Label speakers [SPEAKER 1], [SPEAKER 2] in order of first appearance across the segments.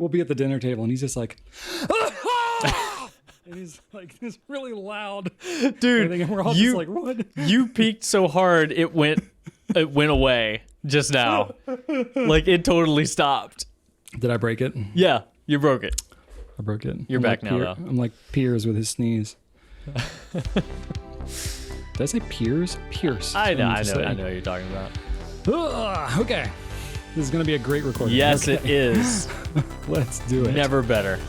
[SPEAKER 1] we'll be at the dinner table and he's just like, and he's like this really loud,
[SPEAKER 2] dude.
[SPEAKER 1] And we're all just like, what?
[SPEAKER 2] You peaked so hard it went away just now. Like it totally stopped.
[SPEAKER 1] Did I break it?
[SPEAKER 2] Yeah, you broke it.
[SPEAKER 1] I broke it.
[SPEAKER 2] You're back now, though.
[SPEAKER 1] I'm like Piers with his sneeze. Did I say Piers? Pierce.
[SPEAKER 2] I know what you're talking about.
[SPEAKER 1] Okay. This is going to be a great recording.
[SPEAKER 2] Yes, it is.
[SPEAKER 1] Let's do it.
[SPEAKER 2] Never better.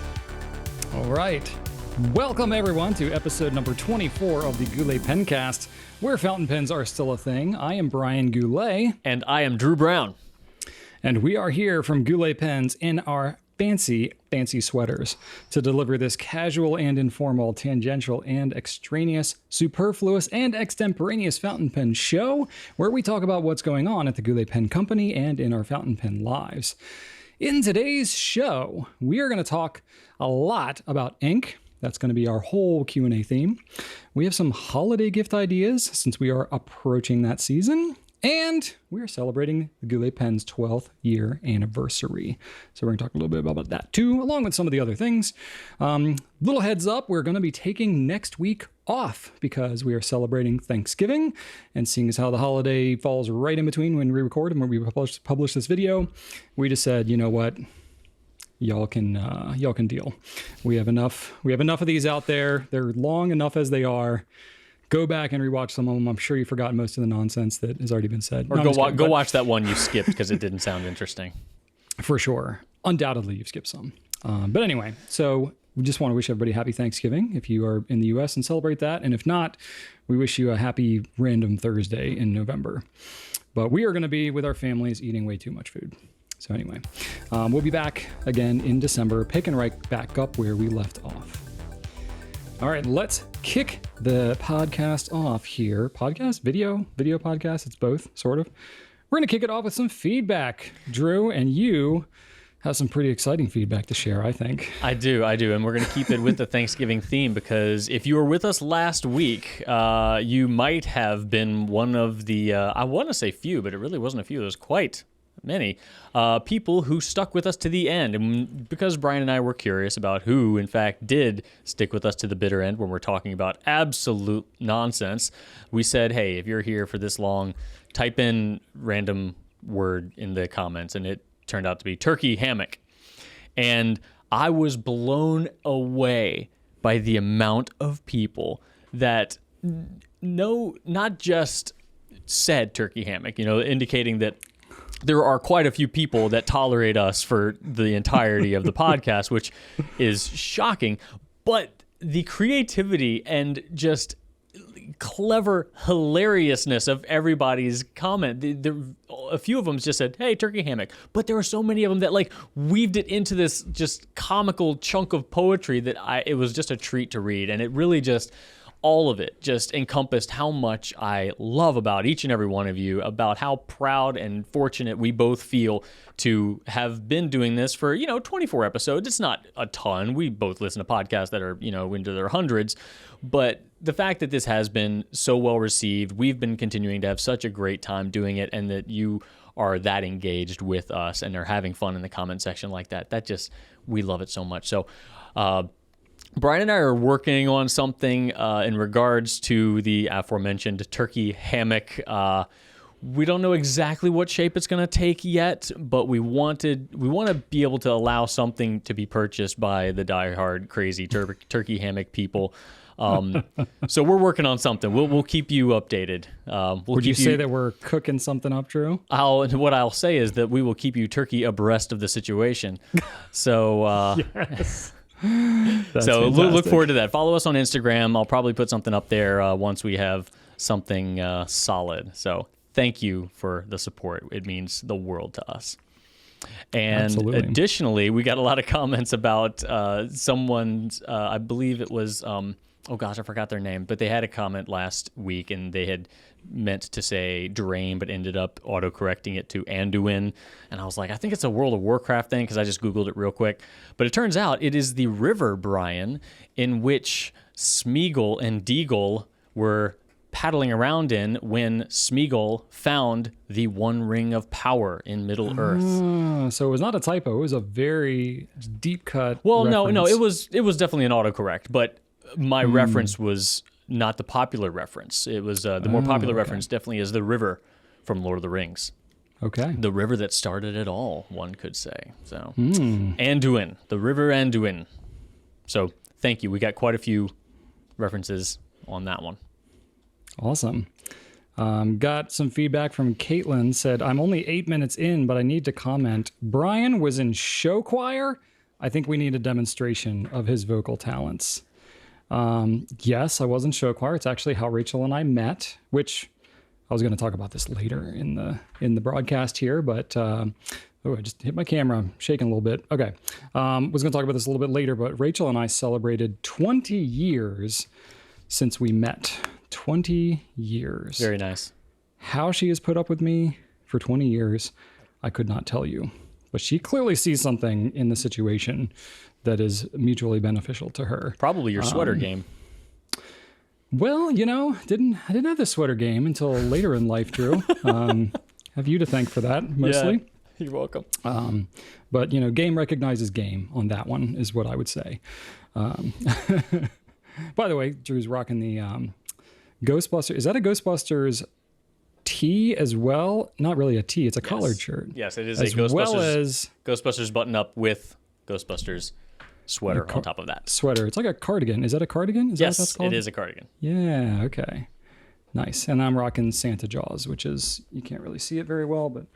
[SPEAKER 1] All right. Welcome, everyone, to episode number 24 of the Goulet Pencast, where fountain pens are still a thing. I am Brian Goulet.
[SPEAKER 2] And I am Drew Brown.
[SPEAKER 1] And we are here from Goulet Pens in our fancy sweaters to deliver this casual and informal, tangential and extraneous, superfluous and extemporaneous fountain pen show, where we talk about what's going on at the Goulet Pen Company and in our fountain pen lives. In today's show, we are going to talk a lot about ink. That's going to be our whole Q&A theme. We have some holiday gift ideas since we are approaching that season. And we are celebrating the Goulet Pen's 12th year anniversary. So we're going to talk a little bit about that too, along with some of the other things. Little heads up, we're going to be taking next week off because we are celebrating Thanksgiving. And seeing as how the holiday falls right in between when we record and when we publish this video, we just said, you know what? Y'all can deal. We have enough of these out there. They're long enough as they are. Go back and rewatch some of them. I'm sure you've forgotten most of the nonsense that has already been said.
[SPEAKER 2] Or go watch that one you skipped because it didn't sound interesting.
[SPEAKER 1] For sure. Undoubtedly, you've skipped some. But anyway, so we just want to wish everybody happy Thanksgiving if you are in the U.S. and celebrate that. And if not, we wish you a happy random Thursday in November. But we are going to be with our families eating way too much food. So anyway, we'll be back again in December, picking right back up where we left off. All right, let's kick the podcast off here. Podcast, video podcast, it's both, sort of. We're going to kick it off with some feedback. Drew, and you have some pretty exciting feedback to share, I think.
[SPEAKER 2] I do, and we're going to keep it with the Thanksgiving theme because if you were with us last week, you might have been one of the, I want to say few, but it really wasn't a few, it was quite many people who stuck with us to the end. And because Brian and I were curious about who, in fact, did stick with us to the bitter end when we're talking about absolute nonsense, we said, hey, if you're here for this long, type in random word in the comments. And it turned out to be turkey hammock. And I was blown away by the amount of people that not just said turkey hammock, indicating that there are quite a few people that tolerate us for the entirety of the podcast, which is shocking. But the creativity and just clever hilariousness of everybody's comment, a few of them just said, hey, turkey hammock. But there were so many of them that weaved it into this just comical chunk of poetry that it was just a treat to read. And it really just... all of it just encompassed how much I love about each and every one of you, about how proud and fortunate we both feel to have been doing this for, 24 episodes. It's not a ton. We both listen to podcasts that are, into their hundreds. But the fact that this has been so well received, we've been continuing to have such a great time doing it, and that you are that engaged with us and are having fun in the comment section like that we love it so much. So, Brian and I are working on something in regards to the aforementioned turkey hammock. We don't know exactly what shape it's going to take yet, but we want to be able to allow something to be purchased by the diehard crazy turkey hammock people. So we're working on something. We'll keep you updated.
[SPEAKER 1] Would you say that we're cooking something up, Drew?
[SPEAKER 2] What I'll say is that we will keep you turkey abreast of the situation. So
[SPEAKER 1] yes.
[SPEAKER 2] So look forward to that. Follow us on Instagram. I'll probably put something up there once we have something solid. So thank you for the support. It means the world to us. And
[SPEAKER 1] Absolutely.
[SPEAKER 2] Additionally, we got a lot of comments about someone's, I believe it was, oh gosh, I forgot their name, but they had a comment last week and they had meant to say drain, but ended up auto-correcting it to Anduin. And I was like, I think it's a World of Warcraft thing because I just Googled it real quick. But it turns out it is the river, Brian, in which Smeagol and Deagle were paddling around in when Smeagol found the One Ring of Power in Middle Earth.
[SPEAKER 1] So it was not a typo. It was a very deep cut.
[SPEAKER 2] Well,
[SPEAKER 1] reference.
[SPEAKER 2] no, it was definitely an autocorrect, but my reference was not the popular reference. It was the more popular reference definitely is the river from Lord of the Rings.
[SPEAKER 1] Okay.
[SPEAKER 2] The river that started it all, one could say. So, Anduin, the river Anduin. So, thank you. We got quite a few references on that one.
[SPEAKER 1] Awesome. Got some feedback from Caitlin. Said, I'm only 8 minutes in, but I need to comment. Brian was in show choir. I think we need a demonstration of his vocal talents. Yes, I was in show choir. It's actually how Rachel and I met, which I was going to talk about this later in the broadcast here, but I just hit my camera. I'm shaking a little bit. Okay. Was going to talk about this a little bit later, but Rachel and I celebrated 20 years since we met. 20 years.
[SPEAKER 2] Very nice.
[SPEAKER 1] How she has put up with me for 20 years, I could not tell you. But she clearly sees something in the situation that is mutually beneficial to her.
[SPEAKER 2] Probably your sweater game.
[SPEAKER 1] Well, I didn't have this sweater game until later in life, Drew. Have you to thank for that, mostly.
[SPEAKER 2] Yeah, you're welcome.
[SPEAKER 1] But, game recognizes game on that one is what I would say. By the way, Drew's rocking the Ghostbuster. Is that a Ghostbusters tee as well? Not really a tee. It's a collared shirt.
[SPEAKER 2] Yes, it is
[SPEAKER 1] as
[SPEAKER 2] a Ghostbusters,
[SPEAKER 1] well as
[SPEAKER 2] Ghostbusters button up with Ghostbusters sweater on top of that.
[SPEAKER 1] Sweater. It's like a cardigan. Is that a cardigan? Is that what that's called?
[SPEAKER 2] It is a cardigan.
[SPEAKER 1] Yeah, okay. Nice. And I'm rocking Santa Jaws, which is, you can't really see it very well, but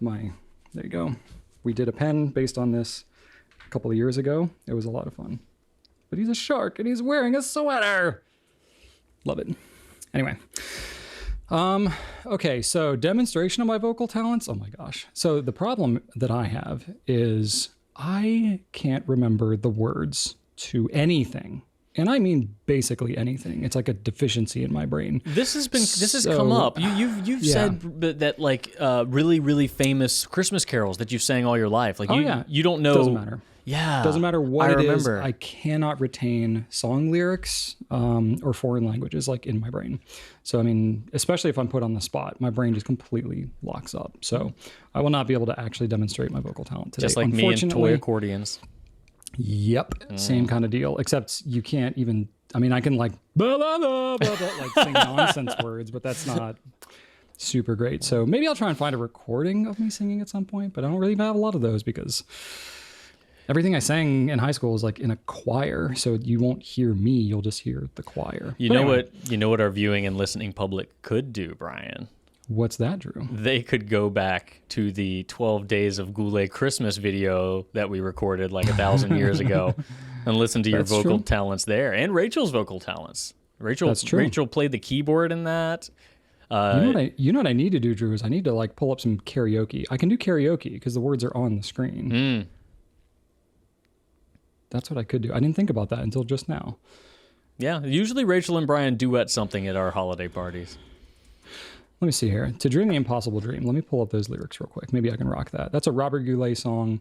[SPEAKER 1] there you go. We did a pen based on this a couple of years ago. It was a lot of fun. But he's a shark and he's wearing a sweater. Love it. Anyway. Okay, so demonstration of my vocal talents. Oh my gosh. So the problem that I have is I can't remember the words to anything. And I mean basically anything. It's like a deficiency in my brain.
[SPEAKER 2] This has come up. You've said that like really, really famous Christmas carols that you've sang all your life. Like you don't know.
[SPEAKER 1] Doesn't matter.
[SPEAKER 2] Yeah.
[SPEAKER 1] Doesn't matter what it is.
[SPEAKER 2] remember.
[SPEAKER 1] I cannot retain song lyrics or foreign languages like in my brain. So, I mean, especially if I'm put on the spot, my brain just completely locks up. So I will not be able to actually demonstrate my vocal talent today.
[SPEAKER 2] Just like me and toy accordions.
[SPEAKER 1] Yep. Same kind of deal, except you can't even, I mean, I can like, blah, blah, blah, blah, blah, like sing nonsense words, but that's not super great. So maybe I'll try and find a recording of me singing at some point, but I don't really have a lot of those because everything I sang in high school was like in a choir, so you won't hear me, you'll just hear the choir.
[SPEAKER 2] You know what our viewing and listening public could do, Brian?
[SPEAKER 1] What's that, Drew?
[SPEAKER 2] They could go back to the 12 Days of Goulet Christmas video that we recorded like 1,000 years ago and listen to your vocal talents there and Rachel's vocal talents. Rachel played the keyboard in that.
[SPEAKER 1] You know what I need to do, Drew, is I need to like pull up some karaoke. I can do karaoke because the words are on the screen. That's what I could do. I didn't think about that until just now.
[SPEAKER 2] Yeah, usually Rachel and Brian duet something at our holiday parties.
[SPEAKER 1] Let me see here. To Dream the Impossible Dream. Let me pull up those lyrics real quick. Maybe I can rock that. That's a Robert Goulet song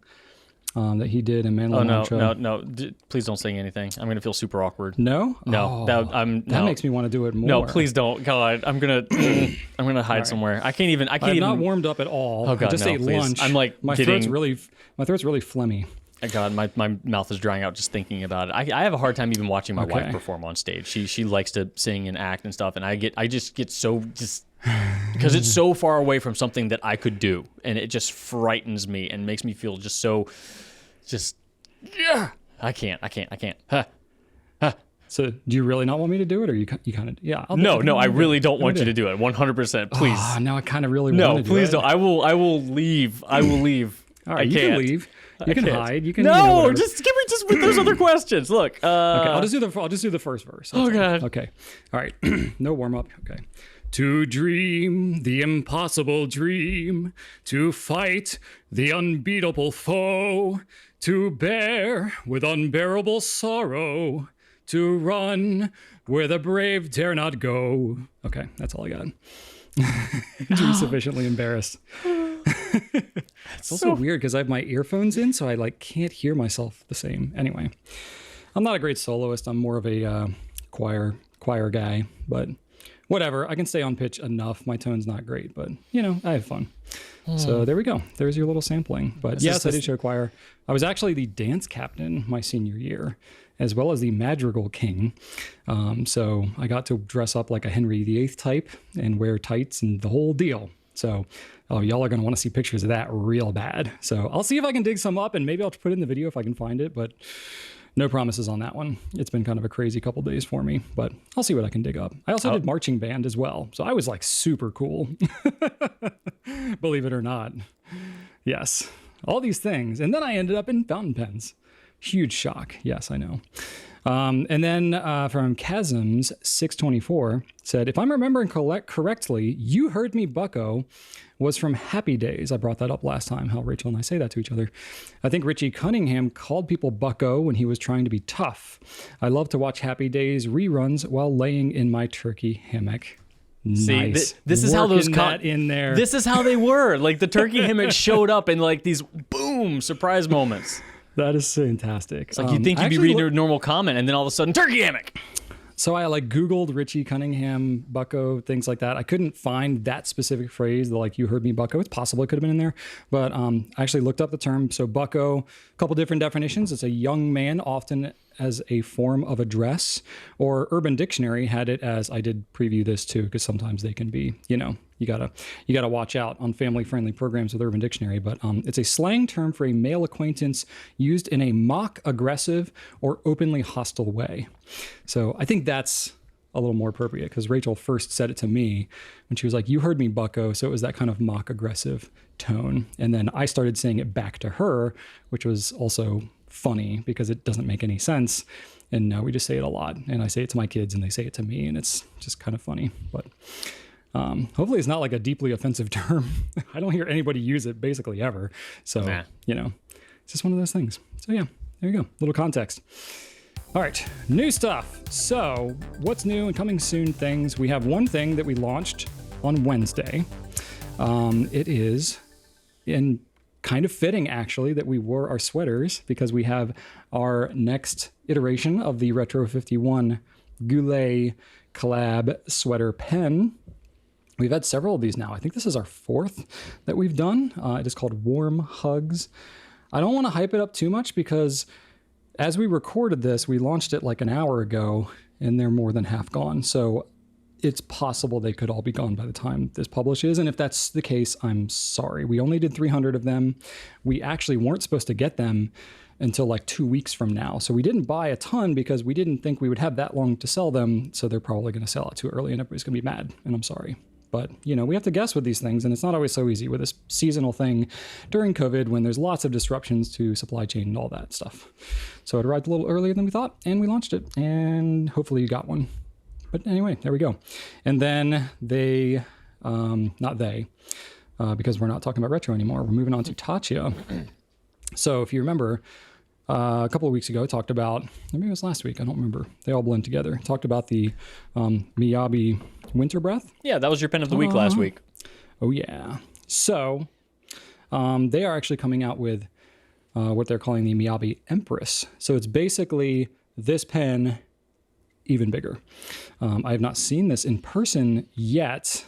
[SPEAKER 1] that he did in Man La Mancha.
[SPEAKER 2] No. Please don't sing anything. I'm going to feel super awkward.
[SPEAKER 1] No?
[SPEAKER 2] No.
[SPEAKER 1] Oh, that makes me want to do it more.
[SPEAKER 2] No, please don't. God, I'm going to hide somewhere. I can't even.
[SPEAKER 1] I'm not warmed up at all.
[SPEAKER 2] Oh God,
[SPEAKER 1] I just ate
[SPEAKER 2] please.
[SPEAKER 1] lunch.
[SPEAKER 2] I'm like
[SPEAKER 1] my throat's really phlegmy.
[SPEAKER 2] God, my mouth is drying out just thinking about it. I have a hard time even watching my wife perform on stage. She likes to sing and act and stuff, and I just get so because it's so far away from something that I could do, and it just frightens me and makes me feel I can't. Huh.
[SPEAKER 1] So do you really not want me to do it, or you kind of
[SPEAKER 2] No, I really don't want you to do it. 100%, please.
[SPEAKER 1] Oh, now I kind of really
[SPEAKER 2] want
[SPEAKER 1] to do it.
[SPEAKER 2] No, please don't. I will leave. I will leave.
[SPEAKER 1] All right, you can leave. You can hide. You can.
[SPEAKER 2] No, just give me with those other questions. Look. Okay,
[SPEAKER 1] I'll just do the first verse.
[SPEAKER 2] God.
[SPEAKER 1] Okay. All right. No warm up. Okay. To dream the impossible dream, to fight the unbeatable foe, to bear with unbearable sorrow, to run where the brave dare not go. Okay, that's all I got. I'm sufficiently embarrassed. It's also weird because I have my earphones in, so I like can't hear myself the same. Anyway, I'm not a great soloist. I'm more of a choir guy, but whatever. I can stay on pitch enough. My tone's not great, but I have fun. So there we go. There's your little sampling. But yes, I did show choir. I was actually the dance captain my senior year, as well as the madrigal king. So I got to dress up like a Henry VIII type and wear tights and the whole deal. So y'all are going to want to see pictures of that real bad. So I'll see if I can dig some up, and maybe I'll put it in the video if I can find it, but no promises on that one. It's been kind of a crazy couple days for me, but I'll see what I can dig up. I also did marching band as well. So I was like super cool, believe it or not. Yes, all these things. And then I ended up in fountain pens. Huge shock. Yes, I know. And then from Chasms 624 said, if I'm remembering correctly, You Heard Me Bucko was from Happy Days. I brought that up last time, how Rachel and I say that to each other. I think Richie Cunningham called people bucko when he was trying to be tough. I love to watch Happy Days reruns while laying in my turkey hammock. Nice.
[SPEAKER 2] See, this is how those
[SPEAKER 1] in there.
[SPEAKER 2] This is how they were. Like the turkey hammock showed up in like these boom surprise moments.
[SPEAKER 1] That is fantastic.
[SPEAKER 2] It's like you'd think you'd be reading a normal comment, and then all of a sudden, turkey hammock.
[SPEAKER 1] So I Googled Richie Cunningham, bucko, things like that. I couldn't find that specific phrase, You Heard Me Bucko. It's possible it could have been in there, but I actually looked up the term. So bucko, a couple different definitions. It's a young man, often as a form of address, or Urban Dictionary had it as, I did preview this too, because sometimes they can be, you gotta watch out on family-friendly programs with Urban Dictionary, but it's a slang term for a male acquaintance used in a mock aggressive or openly hostile way. So I think that's a little more appropriate, because Rachel first said it to me when she was like, You heard me, bucko. So it was that kind of mock aggressive tone. And then I started saying it back to her, which was also funny because it doesn't make any sense. And now we just say it a lot. And I say it to my kids and they say it to me, and it's just kind of funny. But hopefully it's not like a deeply offensive term. I don't hear anybody use it basically ever. So, it's just one of those things. So yeah, there you go. Little context. All right, new stuff. So what's new and coming soon things? We have one thing that we launched on Wednesday. It is in kind of fitting actually that we wore our sweaters, because we have our next iteration of the Retro 51 Goulet collab sweater pen. We've had several of these now. I think this is our fourth that we've done. It is called Warm Hugs. I don't want to hype it up too much because as we recorded this, we launched it like an hour ago and they're more than half gone. So it's possible they could all be gone by the time this publishes. And if that's the case, I'm sorry. We only did 300 of them. We actually weren't supposed to get them until like 2 weeks from now. So we didn't buy a ton because we didn't think we would have that long to sell them. So they're probably going to sell out too early and everybody's going to be mad. And I'm sorry. But, we have to guess with these things, and it's not always so easy with this seasonal thing during COVID when there's lots of disruptions to supply chain and all that stuff. So it arrived a little earlier than we thought, and we launched it, and hopefully you got one. But anyway, there we go. And then because we're not talking about retro anymore, we're moving on to Tatcha. So if you remember, a couple of weeks ago, talked about, maybe it was last week, I don't remember. They all blend together. Talked about the Miyabi Winter Breath.
[SPEAKER 2] Yeah, that was your pen of the week last week.
[SPEAKER 1] Oh, yeah. So they are actually coming out with what they're calling the Miyabi Empress. So it's basically this pen, even bigger. I have not seen this in person yet,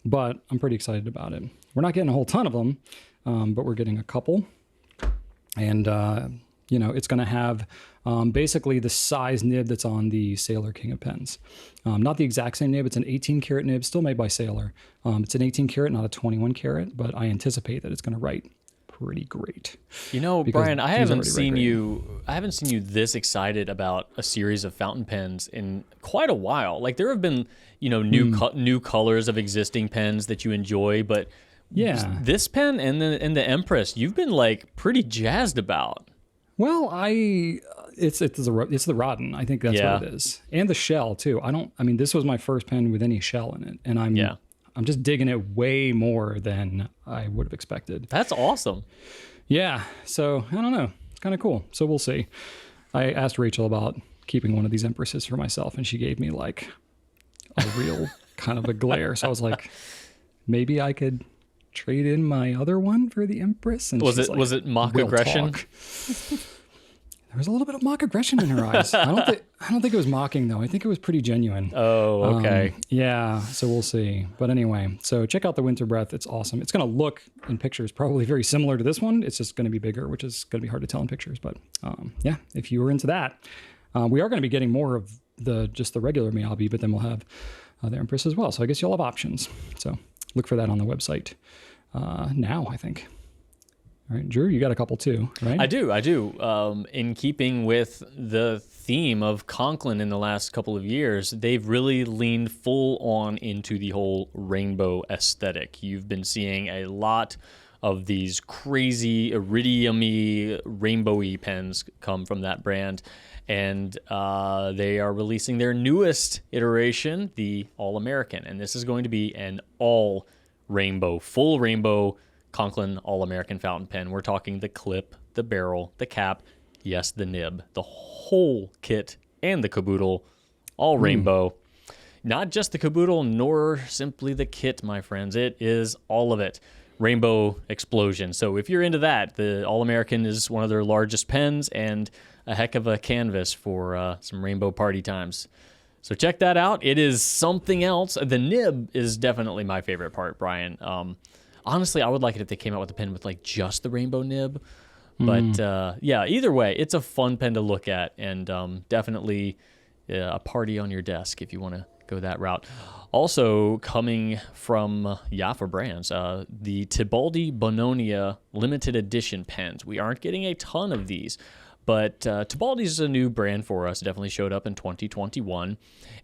[SPEAKER 1] but I'm pretty excited about it. We're not getting a whole ton of them, but we're getting a couple. And it's going to have basically the size nib that's on the Sailor King of Pens. Not the exact same nib. It's an 18 karat nib, still made by Sailor. It's an 18 karat, not a 21 karat, but I anticipate that it's going to write pretty great.
[SPEAKER 2] Brian, I haven't seen you this excited about a series of fountain pens in quite a while. Like there have been, new colors of existing pens that you enjoy, but this pen and the Empress, you've been like pretty jazzed about. Well,
[SPEAKER 1] it's the Rodden. I think that's what it is. And the shell too. This was my first pen with any shell in it. And I'm just digging it way more than I would have expected.
[SPEAKER 2] That's awesome.
[SPEAKER 1] Yeah. So I don't know. It's kind of cool. So we'll see. I asked Rachel about keeping one of these Empresses for myself and she gave me like a real kind of a glare. So I was like, maybe I could trade in my other one for the Empress. And
[SPEAKER 2] was it mock aggression?
[SPEAKER 1] There's a little bit of mock aggression in her eyes. I don't think it was mocking though. I think it was pretty genuine.
[SPEAKER 2] Oh, okay.
[SPEAKER 1] Yeah, so we'll see. But anyway, so check out the Winter Breath. It's awesome. It's going to look in pictures probably very similar to this one. It's just going to be bigger, which is going to be hard to tell in pictures. But yeah, if you were into that, we are going to be getting more of just the regular Miyabi, but then we'll have the Empress as well. So I guess you'll have options. So look for that on the website now, I think. All right, Drew, you got a couple too, right?
[SPEAKER 2] I do. In keeping with the theme of Conklin in the last couple of years, they've really leaned full on into the whole rainbow aesthetic. You've been seeing a lot of these crazy iridium-y, rainbowy pens come from that brand. And they are releasing their newest iteration, the All-American. And this is going to be an all-rainbow, full rainbow Conklin All-American fountain pen. We're talking the clip, the barrel, the cap, yes, the nib, the whole kit and the caboodle, all rainbow. Not just the caboodle, nor simply the kit, my friends. It is all of it. Rainbow explosion. So if you're into that, the All-American is one of their largest pens and a heck of a canvas for some rainbow party times. So check that out. It is something else. The nib is definitely my favorite part, Brian. Honestly, I would like it if they came out with a pen with like just the rainbow nib. But yeah, either way, it's a fun pen to look at and definitely a party on your desk if you want to go that route. Also coming from Jaffa Brands, the Tibaldi Bononia limited edition pens. We aren't getting a ton of these, but Tibaldi is a new brand for us. It definitely showed up in 2021,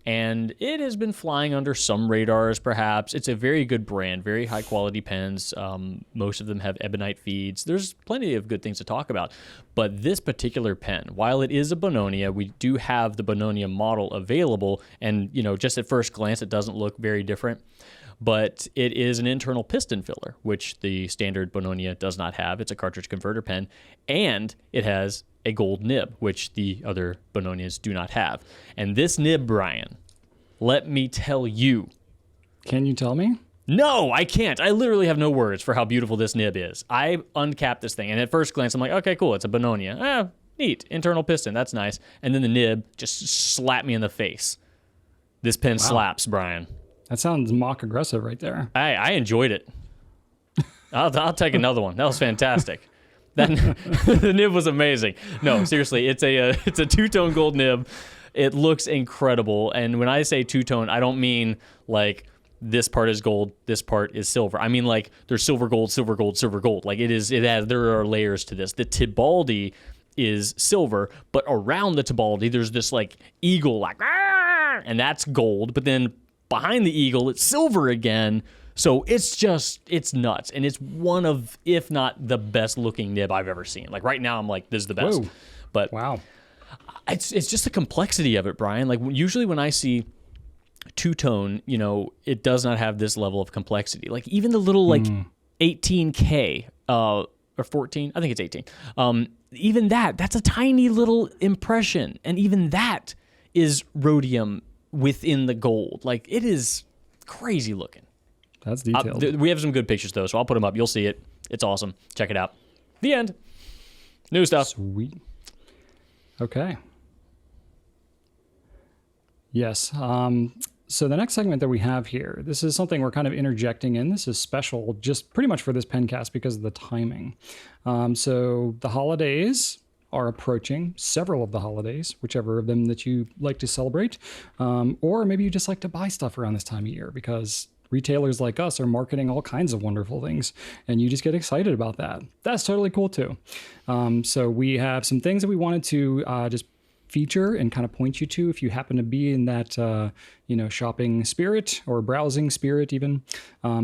[SPEAKER 2] and it has been flying under some radars, perhaps. It's a very good brand, very high-quality pens. Most of them have ebonite feeds. There's plenty of good things to talk about, but this particular pen, while it is a Bononia, we do have the Bononia model available, and just at first glance, it doesn't look very different. But it is an internal piston filler, which the standard Bononia does not have. It's a cartridge converter pen, and it has a gold nib, which the other Bononias do not have. And this nib, Brian, let me tell you.
[SPEAKER 1] Can you tell me?
[SPEAKER 2] No, I can't. I literally have no words for how beautiful this nib is. I uncapped this thing, and at first glance, I'm like, okay, cool, it's a Bononia. Neat, internal piston, that's nice. And then the nib just slapped me in the face. This pen slaps, Brian.
[SPEAKER 1] That sounds mock aggressive right there.
[SPEAKER 2] I enjoyed it. I'll take another one. That was fantastic. The nib was amazing. No, seriously, it's a two-tone gold nib. It looks incredible. And when I say two-tone, I don't mean like this part is gold, this part is silver. I mean like there's silver gold, silver gold, silver gold. Like there are layers to this. The Tibaldi is silver, but around the Tibaldi there's this like eagle, like, and that's gold. But then behind the eagle, it's silver again. So it's nuts. And it's one of, if not the best looking nib I've ever seen. Like right now, I'm like, this is the best.
[SPEAKER 1] Whoa.
[SPEAKER 2] But
[SPEAKER 1] wow,
[SPEAKER 2] it's just the complexity of it, Brian. Like usually when I see two-tone, it does not have this level of complexity. Like even the little like 18K or 14, I think it's 18. Even that's a tiny little impression. And even that is rhodium within the gold. Like it is crazy looking.
[SPEAKER 1] That's detailed.
[SPEAKER 2] We have some good pictures though, so I'll put them up. You'll see it. It's awesome. Check it out. The end. New stuff.
[SPEAKER 1] Sweet. Okay. Yes. So the next segment that we have here, this is something we're kind of interjecting in. This is special just pretty much for this pencast because of the timing. So the holidays are approaching, several of the holidays, whichever of them that you like to celebrate. Or maybe you just like to buy stuff around this time of year because retailers like us are marketing all kinds of wonderful things, and you just get excited about that. That's totally cool too. So we have some things that we wanted to just feature and kind of point you to if you happen to be in that shopping spirit or browsing spirit even.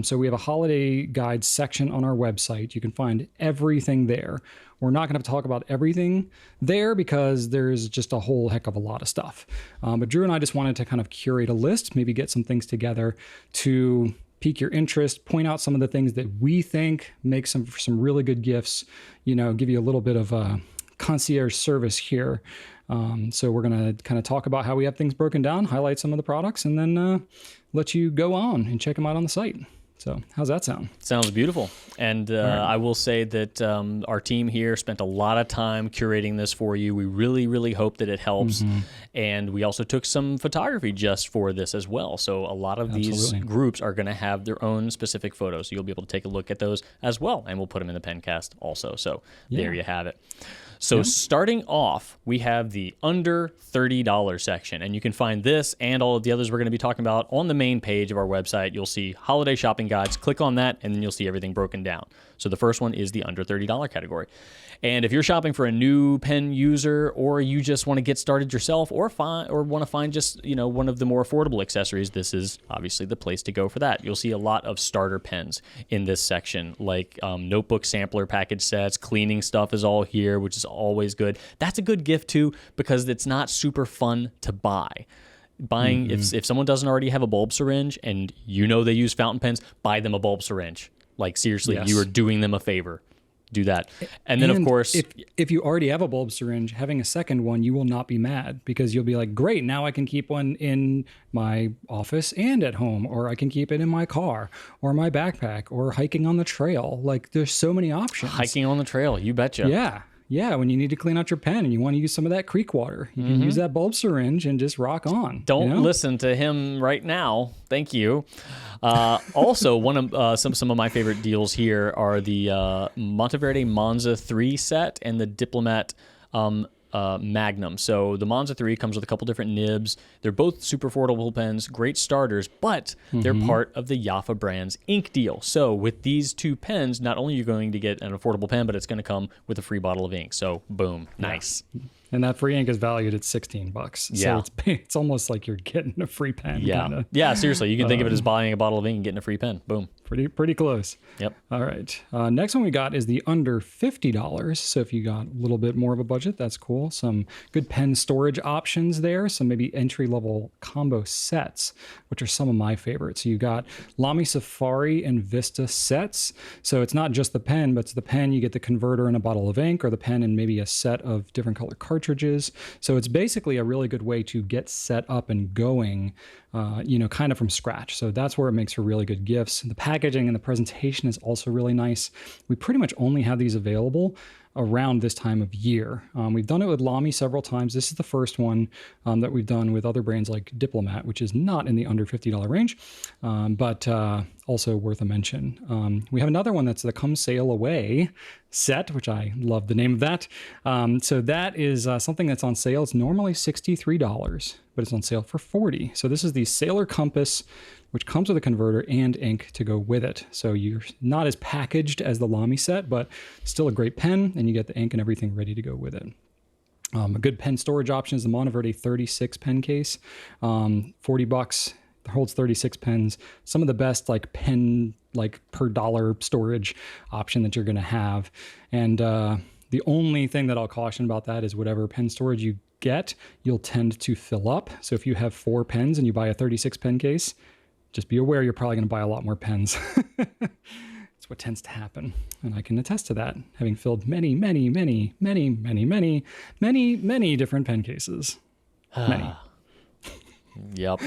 [SPEAKER 1] So we have a holiday guide section on our website. You can find everything there. We're not going to talk about everything there because there's just a whole heck of a lot of stuff. But Drew and I just wanted to kind of curate a list, maybe get some things together to pique your interest, point out some of the things that we think make some really good gifts, give you a little bit of a concierge service here. So we're going to kind of talk about how we have things broken down, highlight some of the products, and then let you go on and check them out on the site. So how's that sound?
[SPEAKER 2] Sounds beautiful. And I will say that our team here spent a lot of time curating this for you. We really, really hope that it helps. And we also took some photography just for this as well. So a lot of these groups are going to have their own specific photos. So you'll be able to take a look at those as well. And we'll put them in the Pencast also. So there you have it. So starting off, we have the under $30 section, and you can find this and all of the others we're going to be talking about on the main page of our website. You'll see holiday shopping guides. Click on that, and then you'll see everything broken down. So the first one is the under $30 category. And if you're shopping for a new pen user, or you just want to get started yourself, or want to find just one of the more affordable accessories, this is obviously the place to go for that. You'll see a lot of starter pens in this section, like notebook sampler package sets. Cleaning stuff is all here, which is always good. That's a good gift too, because it's not super fun to buy. Buying if someone doesn't already have a bulb syringe and they use fountain pens, buy them a bulb syringe. Like seriously, you are doing them a favor. Do that. And then of course,
[SPEAKER 1] if you already have a bulb syringe, having a second one, you will not be mad, because you'll be like, great, now I can keep one in my office and at home, or I can keep it in my car or my backpack or hiking on the trail. Like there's so many options.
[SPEAKER 2] Hiking on the trail, you betcha.
[SPEAKER 1] Yeah, when you need to clean out your pen and you want to use some of that creek water, you can use that bulb syringe and just rock on.
[SPEAKER 2] Don't listen to him right now. Thank you. Also, one of some of my favorite deals here are the Monteverde Monza 3 set and the Diplomat Magnum. So the Monza 3 comes with a couple different nibs. They're both super affordable pens, great starters, but they're part of the Jaffa brand's ink deal. So with these two pens, not only are you going to get an affordable pen, but it's going to come with a free bottle of ink. So boom, nice.
[SPEAKER 1] And that free ink is valued at $16.
[SPEAKER 2] Yeah.
[SPEAKER 1] So it's almost like you're getting a free pen.
[SPEAKER 2] Yeah.
[SPEAKER 1] Kinda.
[SPEAKER 2] Yeah, seriously. You can think of it as buying a bottle of ink and getting a free pen. Boom.
[SPEAKER 1] Pretty close.
[SPEAKER 2] Yep.
[SPEAKER 1] All right. Next one we got is the under $50. So if you got a little bit more of a budget, that's cool. Some good pen storage options there. Some maybe entry-level combo sets, which are some of my favorites. So you got Lamy Safari and Vista sets. So it's not just the pen, but it's the pen, you get the converter and a bottle of ink, or the pen and maybe a set of different color cartridges. So it's basically a really good way to get set up and going, kind of from scratch. So that's where it makes for really good gifts. The packaging and the presentation is also really nice. We pretty much only have these available around this time of year. We've done it with Lamy several times. This is the first one that we've done with other brands like Diplomat, which is not in the under $50 range, but also worth a mention. We have another one that's the Come Sail Away set, which I love the name of that. So that is something that's on sale. It's normally $63, but it's on sale for $40. So this is the Sailor Compass, which comes with a converter and ink to go with it. So you're not as packaged as the Lamy set, but still a great pen, and you get the ink and everything ready to go with it. A good pen storage option is the Monteverde 36 pen case, $40. It holds 36 pens. Some of the best pen per dollar storage option that you're going to have. And the only thing that I'll caution about that is whatever pen storage you get, you'll tend to fill up. So if you have 4 pens and you buy a 36 pen case, just be aware you're probably going to buy a lot more pens. It's what tends to happen. And I can attest to that, having filled many different pen cases. Many.
[SPEAKER 2] Yep.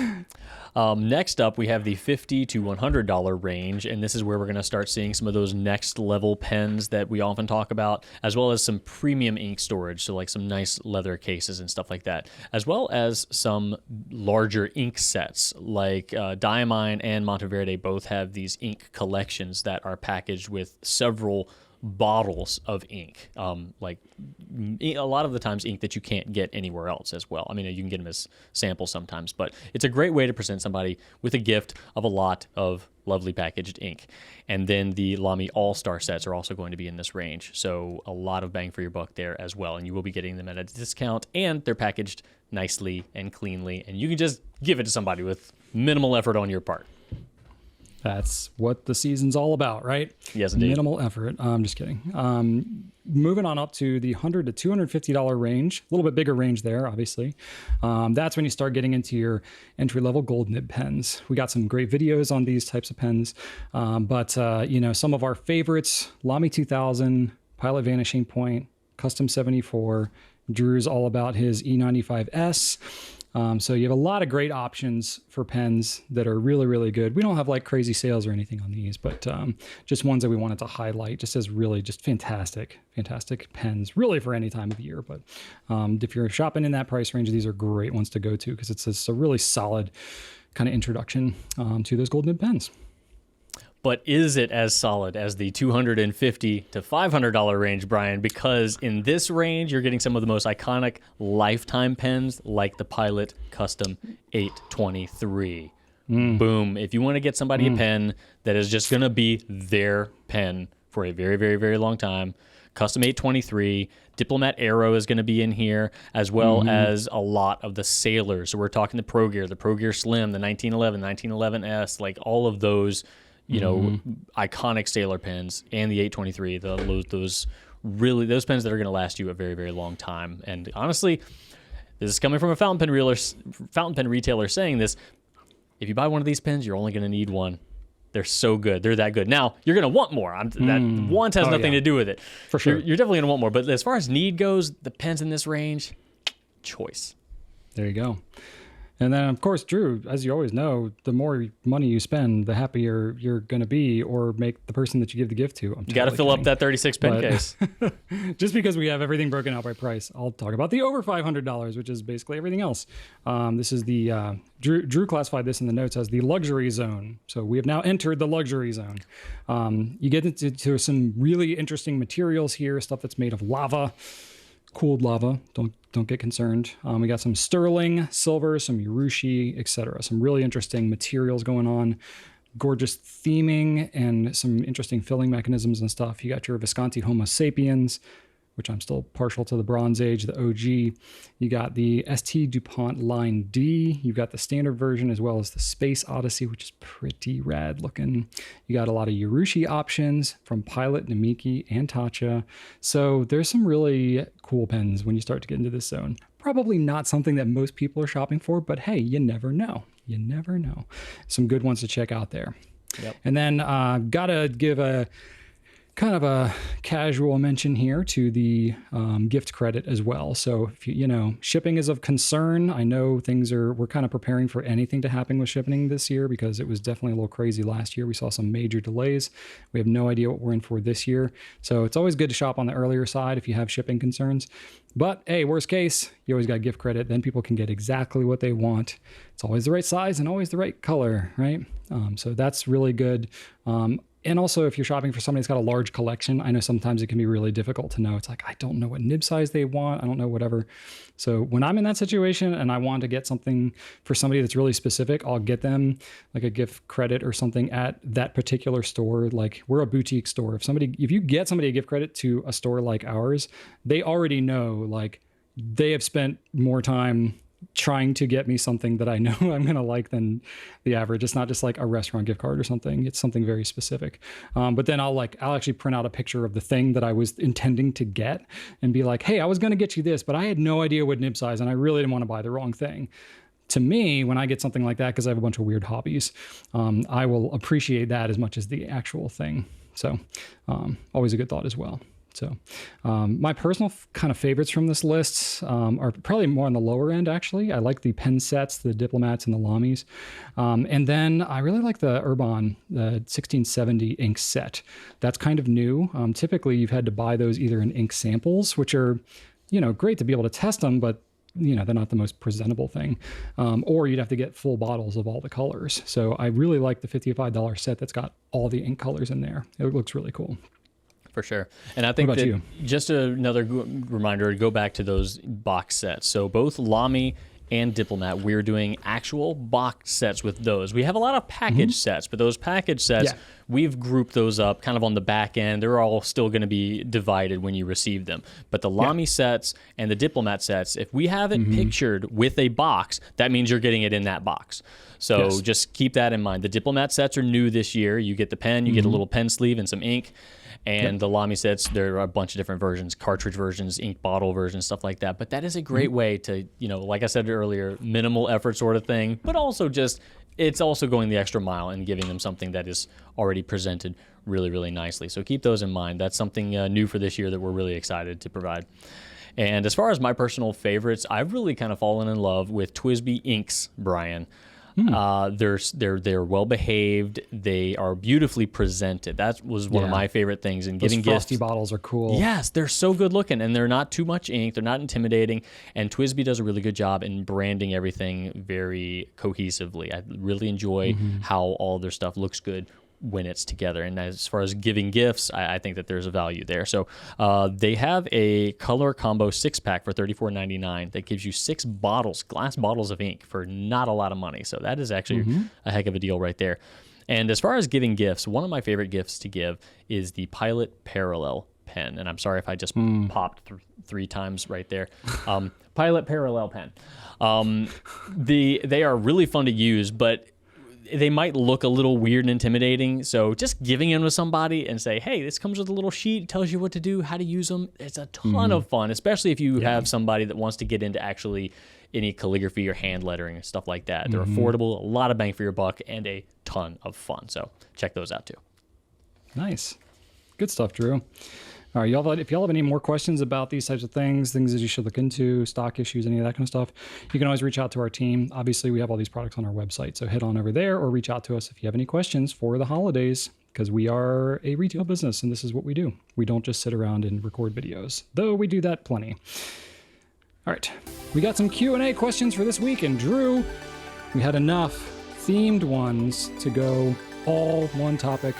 [SPEAKER 2] Next up, we have the $50 to $100 range, and this is where we're going to start seeing some of those next level pens that we often talk about, as well as some premium ink storage, so like some nice leather cases and stuff like that, as well as some larger ink sets, like Diamine and Monteverde both have these ink collections that are packaged with several bottles of ink, like a lot of the times ink that you can't get anywhere else as well. I mean, you can get them as samples sometimes, but it's a great way to present somebody with a gift of a lot of lovely packaged ink. And then the Lamy All-Star sets are also going to be in this range, so a lot of bang for your buck there as well, and you will be getting them at a discount, and they're packaged nicely and cleanly, and you can just give it to somebody with minimal effort on your part.
[SPEAKER 1] That's what the season's all about, right?
[SPEAKER 2] Yes, indeed.
[SPEAKER 1] Minimal effort. I'm just kidding. Moving on up to the $100 to $250 range, a little bit bigger range there, obviously. That's when you start getting into your entry-level gold nib pens. We got some great videos on these types of pens, but some of our favorites: Lamy 2000, Pilot Vanishing Point, Custom 74. Drew's all about his E95S. So you have a lot of great options for pens that are really, really good. We don't have like crazy sales or anything on these, but just ones that we wanted to highlight just as really just fantastic pens, really for any time of year. But if you're shopping in that price range, these are great ones to go to because it's a really solid kind of introduction to those gold nib pens.
[SPEAKER 2] But is it as solid as the $250 to $500 range, Brian? Because in this range, you're getting some of the most iconic lifetime pens like the Pilot Custom 823. Boom. If you want to get somebody a pen that is just going to be their pen for a very, very, very long time, Custom 823, Diplomat Aero is going to be in here, as well as a lot of the sailors. So we're talking the Pro Gear Slim, the 1911, 1911S, like all of those, iconic sailor pens, and the 823, those pens that are going to last you a very, very long time. And honestly, this is coming from a fountain pen retailer saying this. If you buy one of these pens, you're only going to need one. They're so good. They're that good. Now, you're going to want more. That want has nothing to do with it.
[SPEAKER 1] For sure.
[SPEAKER 2] You're definitely going to want more. But as far as need goes, the pens in this range, choice.
[SPEAKER 1] There you go. And then, of course, Drew, as you always know, the more money you spend, the happier you're going to be or make the person that you give the gift to.
[SPEAKER 2] You got to fill up that 36 pen case.
[SPEAKER 1] Just because we have everything broken out by price, I'll talk about the over $500, which is basically everything else. This is the, Drew classified this in the notes as the luxury zone. So we have now entered the luxury zone. You get into some really interesting materials here, stuff that's made of lava. Cooled lava. Don't get concerned. We got some sterling, silver, some urushi, etc. Some really interesting materials going on. Gorgeous theming and some interesting filling mechanisms and stuff. You got your Visconti Homo sapiens, which I'm still partial to the Bronze Age, the OG. You got the ST DuPont Line D. You've got the standard version as well as the Space Odyssey, which is pretty rad looking. You got a lot of Urushi options from Pilot, Namiki, and Tatcha. So there's some really cool pens when you start to get into this zone. Probably not something that most people are shopping for, but hey, you never know. You never know. Some good ones to check out there. Yep. And then gotta give a kind of a casual mention here to the gift credit as well. So if shipping is of concern. I know we're kind of preparing for anything to happen with shipping this year because it was definitely a little crazy last year. We saw some major delays. We have no idea what we're in for this year. So it's always good to shop on the earlier side if you have shipping concerns. But hey, worst case, you always got gift credit. Then people can get exactly what they want. It's always the right size and always the right color, right? So that's really good. And also, if you're shopping for somebody that's got a large collection, I know sometimes it can be really difficult to know. It's like, I don't know what nib size they want. I don't know whatever. So when I'm in that situation and I want to get something for somebody that's really specific, I'll get them like a gift credit or something at that particular store. Like we're a boutique store. If you get somebody a gift credit to a store like ours, they already know, like they have spent more time trying to get me something that I know I'm going to like than the average. It's not just like a restaurant gift card or something. It's something very specific. But then I'll actually print out a picture of the thing that I was intending to get and be like, hey, I was going to get you this, but I had no idea what nib size and I really didn't want to buy the wrong thing. To me, when I get something like that, because I have a bunch of weird hobbies, I will appreciate that as much as the actual thing. So always a good thought as well. So my personal kind of favorites from this list are probably more on the lower end, actually. I like the pen sets, the Diplomats and the Lamis. And then I really like the Urban, the 1670 ink set. That's kind of new. Typically, you've had to buy those either in ink samples, which are, great to be able to test them, but they're not the most presentable thing. Or you'd have to get full bottles of all the colors. So I really like the $55 set that's got all the ink colors in there. It looks really cool.
[SPEAKER 2] For sure. And I think that just another reminder to go back to those box sets. So both Lamy and Diplomat, we're doing actual box sets with those. We have a lot of package sets, but those package sets, we've grouped those up kind of on the back end. They're all still going to be divided when you receive them. But the Lamy sets and the Diplomat sets, if we have it pictured with a box, that means you're getting it in that box. So just keep that in mind. The Diplomat sets are new this year. You get the pen, you get a little pen sleeve and some ink. And the Lamy sets, there are a bunch of different versions, cartridge versions, ink bottle versions, stuff like that. But that is a great way to, like I said earlier, minimal effort sort of thing, but also it's also going the extra mile and giving them something that is already presented really, really nicely. So keep those in mind. That's something new for this year that we're really excited to provide. And as far as my personal favorites, I've really kind of fallen in love with TWSBI inks, Brian. They're well behaved. They are beautifully presented. That was one of my favorite things in giving gifts.
[SPEAKER 1] Frosty bottles are cool.
[SPEAKER 2] Yes, they're so good looking, and they're not too much ink. They're not intimidating, and TWSBI does a really good job in branding everything very cohesively. I really enjoy how all their stuff looks good when it's together. And as far as giving gifts, I think that there's a value there. So they have a color combo 6-pack for $34.99 that gives you 6 bottles, glass bottles of ink for not a lot of money. So that is actually a heck of a deal right there. And as far as giving gifts, one of my favorite gifts to give is the Pilot Parallel pen. And I'm sorry if I just popped 3 times right there. Pilot Parallel pen. They are really fun to use, but they might look a little weird and intimidating. So just giving them to somebody and say, hey, this comes with a little sheet, tells you what to do, how to use them. It's a ton of fun, especially if you have somebody that wants to get into actually any calligraphy or hand lettering and stuff like that. They're affordable, a lot of bang for your buck, and a ton of fun. So check those out too.
[SPEAKER 1] Nice. Good stuff, Drew. All right, if y'all have any more questions about these types of things that you should look into, stock issues, any of that kind of stuff, you can always reach out to our team. Obviously, we have all these products on our website, so head on over there or reach out to us if you have any questions for the holidays, because we are a retail business and this is what we do. We don't just sit around and record videos, though we do that plenty. All right, we got some Q&A questions for this week, and Drew, we had enough themed ones to go all one topic,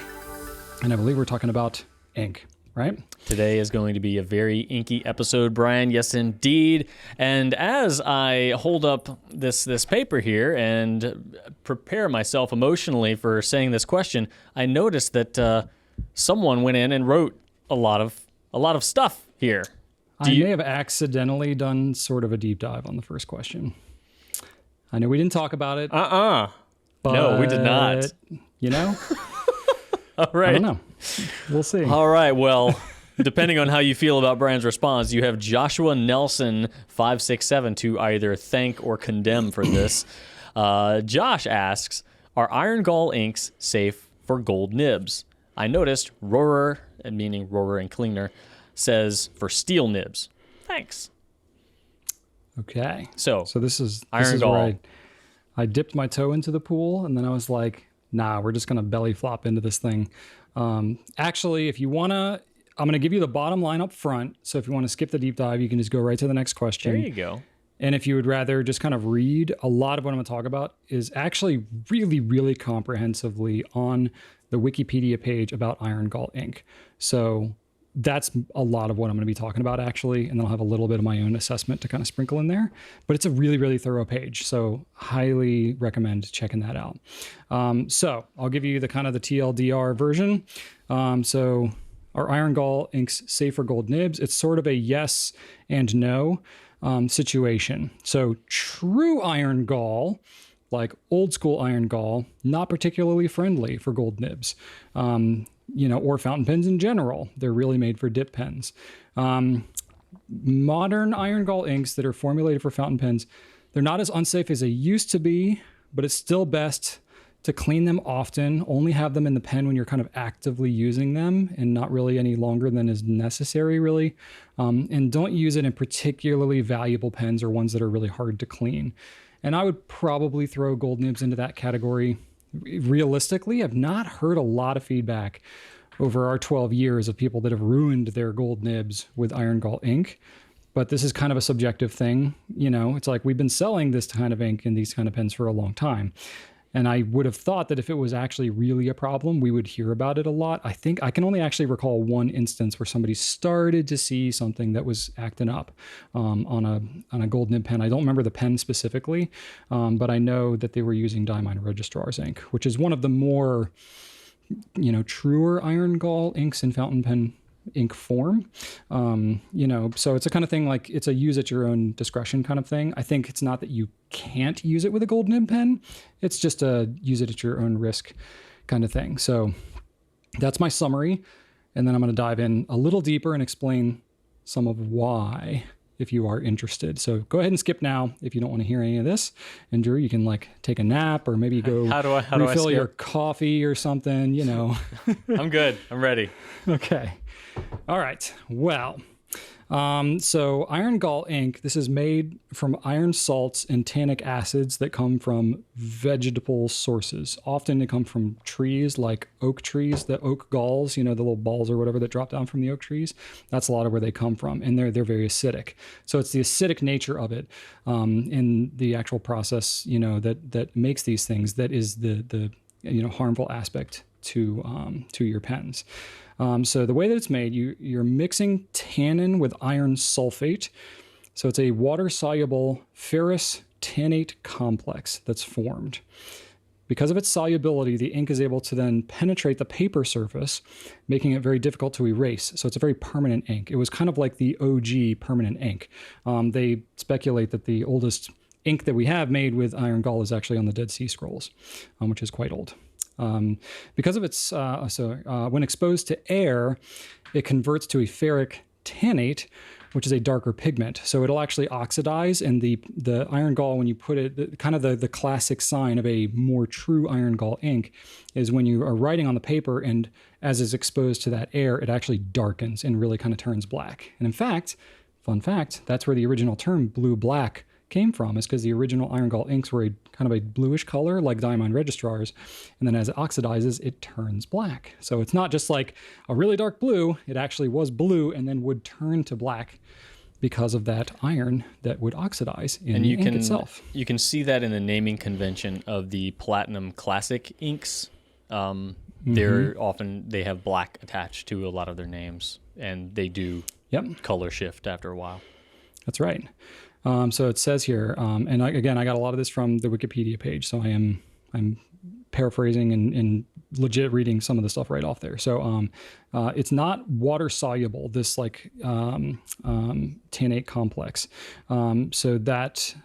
[SPEAKER 1] and I believe we're talking about ink. Right?
[SPEAKER 2] Today is going to be a very inky episode, Brian. Yes, indeed. And as I hold up this paper here and prepare myself emotionally for saying this question, I noticed that someone went in and wrote a lot of stuff here.
[SPEAKER 1] I may have accidentally done sort of a deep dive on the first question. I know we didn't talk about it.
[SPEAKER 2] No, we did not.
[SPEAKER 1] You know?
[SPEAKER 2] All right.
[SPEAKER 1] I don't know. We'll see.
[SPEAKER 2] All right. Well, depending on how you feel about Brian's response, you have Joshua Nelson 567 to either thank or condemn for this. Josh asks, are iron gall inks safe for gold nibs? I noticed Rohrer, meaning Rohrer and Klingner, says for steel nibs. Thanks.
[SPEAKER 1] Okay.
[SPEAKER 2] So
[SPEAKER 1] this is
[SPEAKER 2] gall.
[SPEAKER 1] where I dipped my toe into the pool, and then I was like, nah, we're just going to belly flop into this thing. Actually, if you want to, I'm going to give you the bottom line up front. So if you want to skip the deep dive, you can just go right to the next question.
[SPEAKER 2] There you go.
[SPEAKER 1] And if you would rather just kind of read, a lot of what I'm going to talk about is actually really, really comprehensively on the Wikipedia page about iron gall ink. So that's a lot of what I'm going to be talking about, actually. And then I'll have a little bit of my own assessment to kind of sprinkle in there. But it's a really, really thorough page. So highly recommend checking that out. So I'll give you the kind of the TLDR version. So are iron gall inks safe for gold nibs? It's sort of a yes and no situation. So true iron gall, like old school iron gall, not particularly friendly for gold nibs. Or fountain pens in general. They're really made for dip pens. Modern iron gall inks that are formulated for fountain pens, they're not as unsafe as they used to be, but it's still best to clean them often, only have them in the pen when you're kind of actively using them and not really any longer than is necessary, really. And don't use it in particularly valuable pens or ones that are really hard to clean. And I would probably throw gold nibs into that category. Realistically, I've not heard a lot of feedback over our 12 years of people that have ruined their gold nibs with iron gall ink. But this is kind of a subjective thing. It's like we've been selling this kind of ink in these kind of pens for a long time. And I would have thought that if it was actually really a problem, we would hear about it a lot. I think I can only actually recall one instance where somebody started to see something that was acting up on a gold nib pen. I don't remember the pen specifically, but I know that they were using diamine registrar's ink, which is one of the more, truer iron gall inks in fountain pen ink form. So it's a kind of thing, like it's a use at your own discretion kind of thing. I think it's not that you can't use it with a gold nib pen. It's just a use it at your own risk kind of thing. So that's my summary. And then I'm going to dive in a little deeper and explain some of why, if you are interested. So go ahead and skip now if you don't want to hear any of this. And Drew, you can take a nap or maybe go refill your coffee or something,
[SPEAKER 2] I'm good. I'm ready.
[SPEAKER 1] Okay. All right. Well, So iron gall ink, this is made from iron salts and tannic acids that come from vegetable sources. Often they come from trees like oak trees, the oak galls, the little balls or whatever that drop down from the oak trees. That's a lot of where they come from, and they're very acidic. So it's the acidic nature of it in the actual process, that makes these things that is the harmful aspect to your pens. So the way that it's made, you're mixing tannin with iron sulfate. So it's a water-soluble ferrous tannate complex that's formed. Because of its solubility, the ink is able to then penetrate the paper surface, making it very difficult to erase. So it's a very permanent ink. It was kind of like the OG permanent ink. They speculate that the oldest ink that we have made with iron gall is actually on the Dead Sea Scrolls, which is quite old. Because of its, when exposed to air, it converts to a ferric tannate, which is a darker pigment. So it'll actually oxidize, and the iron gall, when you put it, kind of the classic sign of a more true iron gall ink is when you are writing on the paper, and as it's exposed to that air, it actually darkens and really kind of turns black. And in fact, fun fact, that's where the original term blue-black came from, is because the original iron gall inks were a kind of a bluish color like diamond registrars, and then as it oxidizes, it turns black. So it's not just like a really dark blue, it actually was blue and then would turn to black because of that iron that would oxidize in the ink itself.
[SPEAKER 2] You can see that in the naming convention of the Platinum Classic inks. They're often, they have black attached to a lot of their names, and they do color shift after a while.
[SPEAKER 1] That's right. So it says here, and I got a lot of this from the Wikipedia page, so I'm paraphrasing and legit reading some of the stuff right off there. So it's not water soluble, this like tannate complex. So that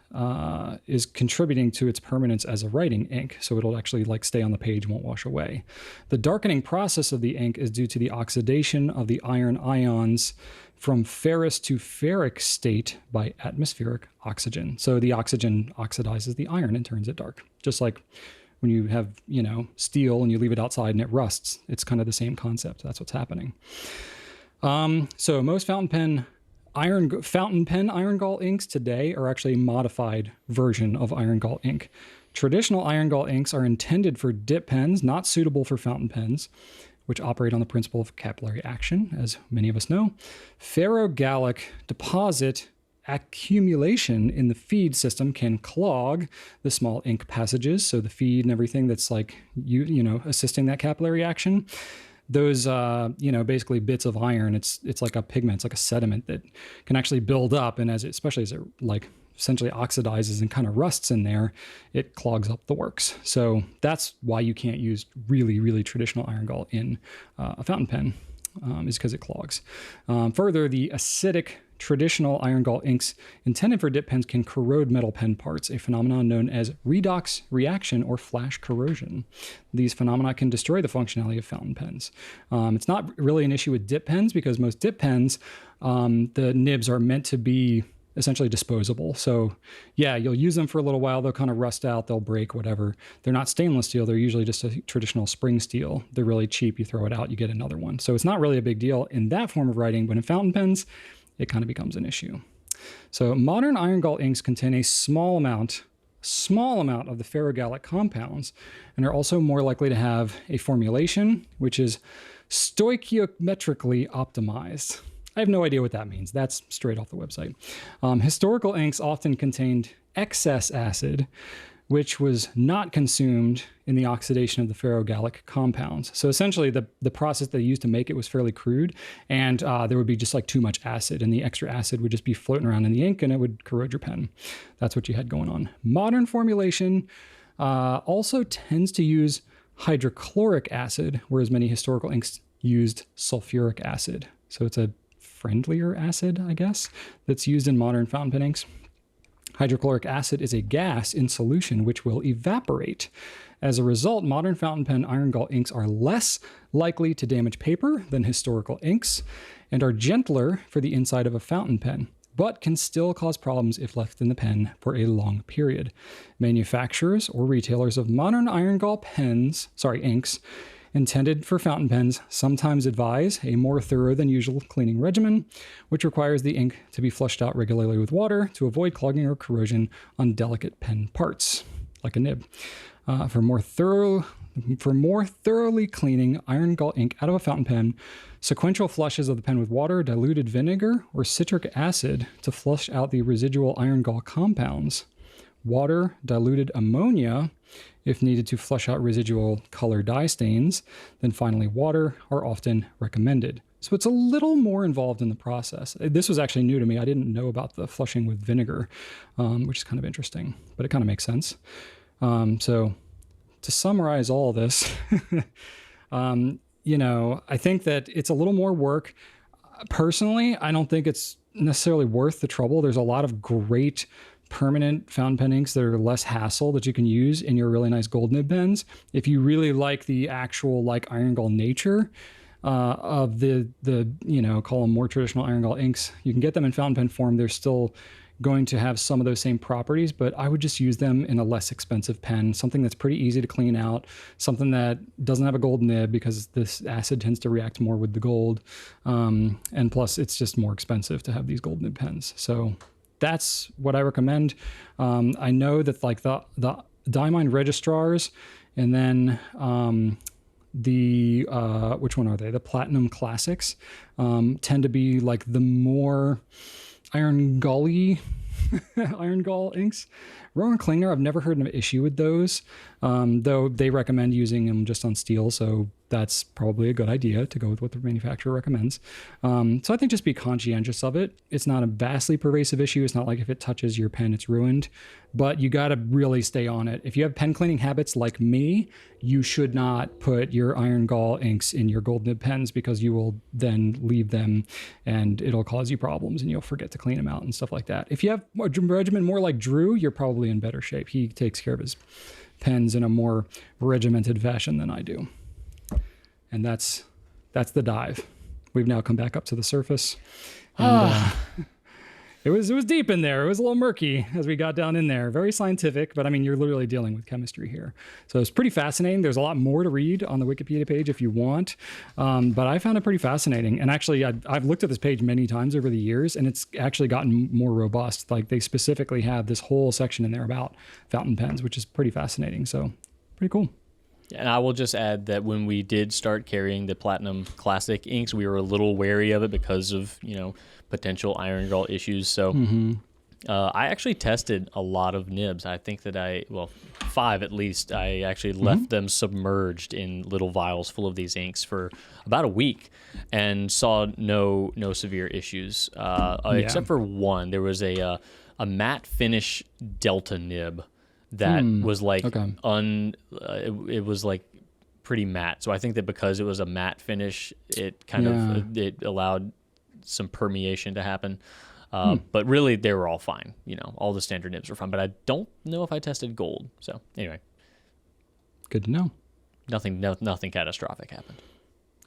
[SPEAKER 1] is contributing to its permanence as a writing ink. So it'll actually like stay on the page, won't wash away. The darkening process of the ink is due to the oxidation of the iron ions from ferrous to ferric state by atmospheric oxygen. So the oxygen oxidizes the iron and turns it dark. Just like when you have, steel and you leave it outside and it rusts, it's kind of the same concept. That's what's happening. So most fountain pen iron gall inks today are actually a modified version of iron gall ink. Traditional iron gall inks are intended for dip pens, not suitable for fountain pens, which operate on the principle of capillary action, as many of us know. Ferrogallic deposit accumulation in the feed system can clog the small ink passages, so the feed and everything that's like, assisting that capillary action. Those, basically bits of iron, it's like a pigment, it's like a sediment that can actually build up, and especially as it like essentially oxidizes and kind of rusts in there, it clogs up the works. So that's why you can't use really, really traditional iron gall in a fountain pen, is because it clogs. Further, the acidic traditional iron gall inks intended for dip pens can corrode metal pen parts, a phenomenon known as redox reaction or flash corrosion. These phenomena can destroy the functionality of fountain pens. It's not really an issue with dip pens because most dip pens, the nibs are meant to be essentially disposable. So yeah, you'll use them for a little while. They'll kind of rust out. They'll break, whatever. They're not stainless steel. They're usually just a traditional spring steel. They're really cheap. You throw it out, you get another one. So it's not really a big deal in that form of writing, but in fountain pens, it kind of becomes an issue. So modern iron gall inks contain a small amount of the ferrogallic compounds and are also more likely to have a formulation which is stoichiometrically optimized. I have no idea what that means. That's straight off the website. Historical inks often contained excess acid, which was not consumed in the oxidation of the ferrogallic compounds. So essentially the process they used to make it was fairly crude, and there would be just like too much acid, and the extra acid would just be floating around in the ink and it would corrode your pen. That's what you had going on. Modern formulation also tends to use hydrochloric acid, whereas many historical inks used sulfuric acid. So it's a friendlier acid, I guess, that's used in modern fountain pen inks. Hydrochloric acid is a gas in solution which will evaporate. As a result, modern fountain pen iron gall inks are less likely to damage paper than historical inks and are gentler for the inside of a fountain pen, but can still cause problems if left in the pen for a long period. Manufacturers or retailers of modern iron gall inks intended for fountain pens sometimes advise a more thorough than usual cleaning regimen, which requires the ink to be flushed out regularly with water to avoid clogging or corrosion on delicate pen parts, like a nib. For more thoroughly cleaning iron gall ink out of a fountain pen, sequential flushes of the pen with water, diluted vinegar, or citric acid to flush out the residual iron gall compounds. Water, diluted ammonia, if needed to flush out residual color dye stains. Then finally, water are often recommended. So it's a little more involved in the process. This was actually new to me. I didn't know about the flushing with vinegar, which is kind of interesting, but it kind of makes sense. So to summarize all this, I think that it's a little more work. Personally, I don't think it's necessarily worth the trouble. There's a lot of great permanent fountain pen inks that are less hassle that you can use in your really nice gold nib pens. If you really like the actual like iron gall nature of the call them more traditional iron gall inks, you can get them in fountain pen form. They're still going to have some of those same properties, but I would just use them in a less expensive pen, something that's pretty easy to clean out, something that doesn't have a gold nib because this acid tends to react more with the gold. And plus it's just more expensive to have these gold nib pens. So that's what I recommend. I know that like the Diamine registrars and then which one are they? The Platinum Classics tend to be like the more iron gall inks. Rowan Klingner, I've never heard of an issue with those, though they recommend using them just on steel, so that's probably a good idea to go with what the manufacturer recommends. So I think just be conscientious of it. It's not a vastly pervasive issue. It's not like if it touches your pen, it's ruined, but you got to really stay on it. If you have pen cleaning habits like me, you should not put your iron gall inks in your gold nib pens because you will then leave them and it'll cause you problems and you'll forget to clean them out and stuff like that. If you have a regimen more like Drew, you're probably in better shape. He takes care of his pens in a more regimented fashion than I do. And that's the dive. We've now come back up to the surface. And, it was deep in there. It was a little murky as we got down in there. Very scientific, but I mean, you're literally dealing with chemistry here. So it's pretty fascinating. There's a lot more to read on the Wikipedia page if you want. But I found it pretty fascinating. And actually, I've looked at this page many times over the years, and it's actually gotten more robust. Like they specifically have this whole section in there about fountain pens, which is pretty fascinating. So pretty cool.
[SPEAKER 2] And I will just add that when we did start carrying the Platinum Classic inks, we were a little wary of it because of, potential iron gall issues. So I actually tested a lot of nibs. I think that 5 at least. I actually left them submerged in little vials full of these inks for about a week and saw no severe issues, except for one. There was a matte finish Delta nib that was like it was like pretty matte. So I think that because it was a matte finish, it kind of it allowed some permeation to happen. But really they were all fine. All the standard nibs were fine, but I don't know if I tested gold. So anyway,
[SPEAKER 1] good to know.
[SPEAKER 2] Nothing catastrophic happened.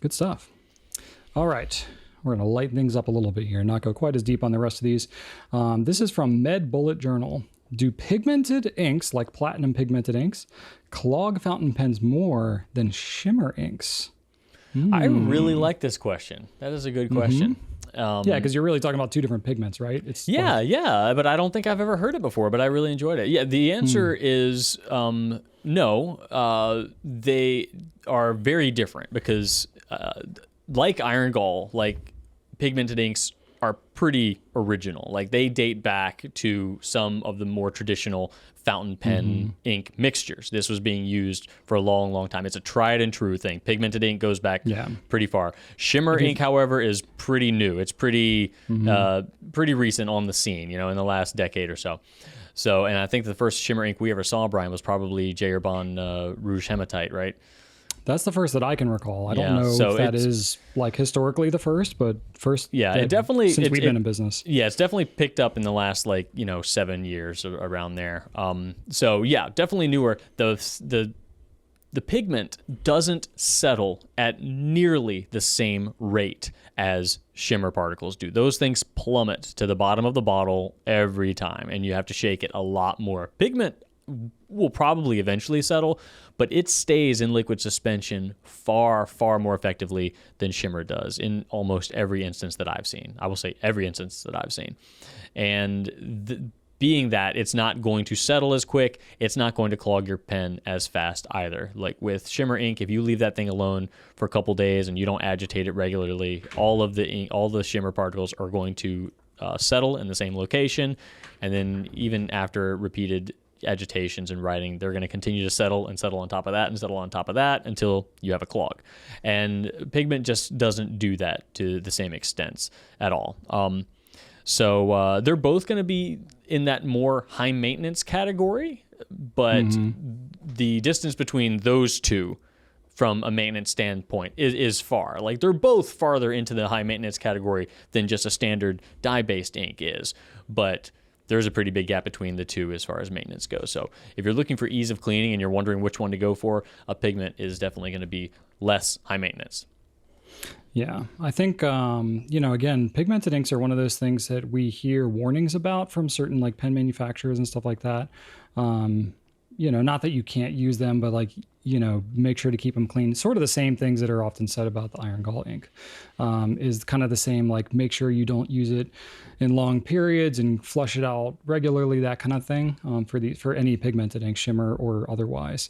[SPEAKER 1] Good stuff. All right. We're going to lighten things up a little bit here, not go quite as deep on the rest of these. This is from Med Bullet Journal. Do pigmented inks, like platinum pigmented inks, clog fountain pens more than shimmer inks?
[SPEAKER 2] I really like this question. That is a good question.
[SPEAKER 1] Yeah, because you're really talking about two different pigments, right?
[SPEAKER 2] But I don't think I've ever heard it before, but I really enjoyed it. Yeah, the answer is no. They are very different because like iron gall, like pigmented inks are pretty original. Like they date back to some of the more traditional fountain pen ink mixtures. This was being used for a long, long time. It's a tried and true thing. Pigmented ink goes back pretty far. Shimmer ink, however, is pretty new. It's pretty recent on the scene, in the last decade or so. So, and I think the first shimmer ink we ever saw, Brian, was probably J. Herbon Rouge Hematite, right?
[SPEAKER 1] That's the first that I can recall. I don't know if that is like historically the first, but first. Yeah,
[SPEAKER 2] it definitely
[SPEAKER 1] since we've been in business.
[SPEAKER 2] Yeah, it's definitely picked up in the last 7 years around there. So yeah, definitely newer. The pigment doesn't settle at nearly the same rate as shimmer particles do. Those things plummet to the bottom of the bottle every time, and you have to shake it a lot more. Pigment will probably eventually settle, but it stays in liquid suspension far, far more effectively than shimmer does in almost every instance that I've seen. I will say every instance that I've seen. And being that it's not going to settle as quick, it's not going to clog your pen as fast either. Like with shimmer ink, if you leave that thing alone for a couple days and you don't agitate it regularly, all the shimmer particles are going to settle in the same location. And then even after repeated agitations and writing, they're going to continue to settle and settle on top of that and settle on top of that until you have a clog. And pigment just doesn't do that to the same extent at all. So they're both going to be in that more high maintenance category, but the distance between those two from a maintenance standpoint is far. Like they're both farther into the high maintenance category than just a standard dye-based ink is, but there's a pretty big gap between the two as far as maintenance goes. So if you're looking for ease of cleaning and you're wondering which one to go for, a pigment is definitely going to be less high maintenance.
[SPEAKER 1] Yeah, I think, again, pigmented inks are one of those things that we hear warnings about from certain like pen manufacturers and stuff like that. Not that you can't use them, but like, make sure to keep them clean. Sort of the same things that are often said about the iron gall ink is kind of the same, like make sure you don't use it in long periods and flush it out regularly, that kind of thing for any pigmented ink, shimmer or otherwise.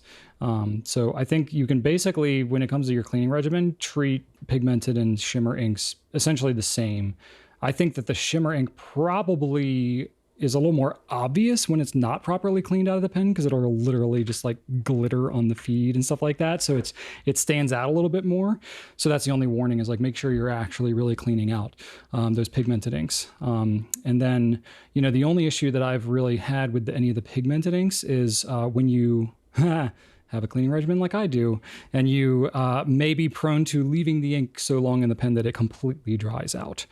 [SPEAKER 1] So I think you can basically, when it comes to your cleaning regimen, treat pigmented and shimmer inks essentially the same. I think that the shimmer ink probably is a little more obvious when it's not properly cleaned out of the pen, because it'll literally just like glitter on the feed and stuff like that. So it stands out a little bit more. So that's the only warning, is like make sure you're actually really cleaning out those pigmented inks. And then, the only issue that I've really had with any of the pigmented inks is when you have a cleaning regimen like I do, and you may be prone to leaving the ink so long in the pen that it completely dries out.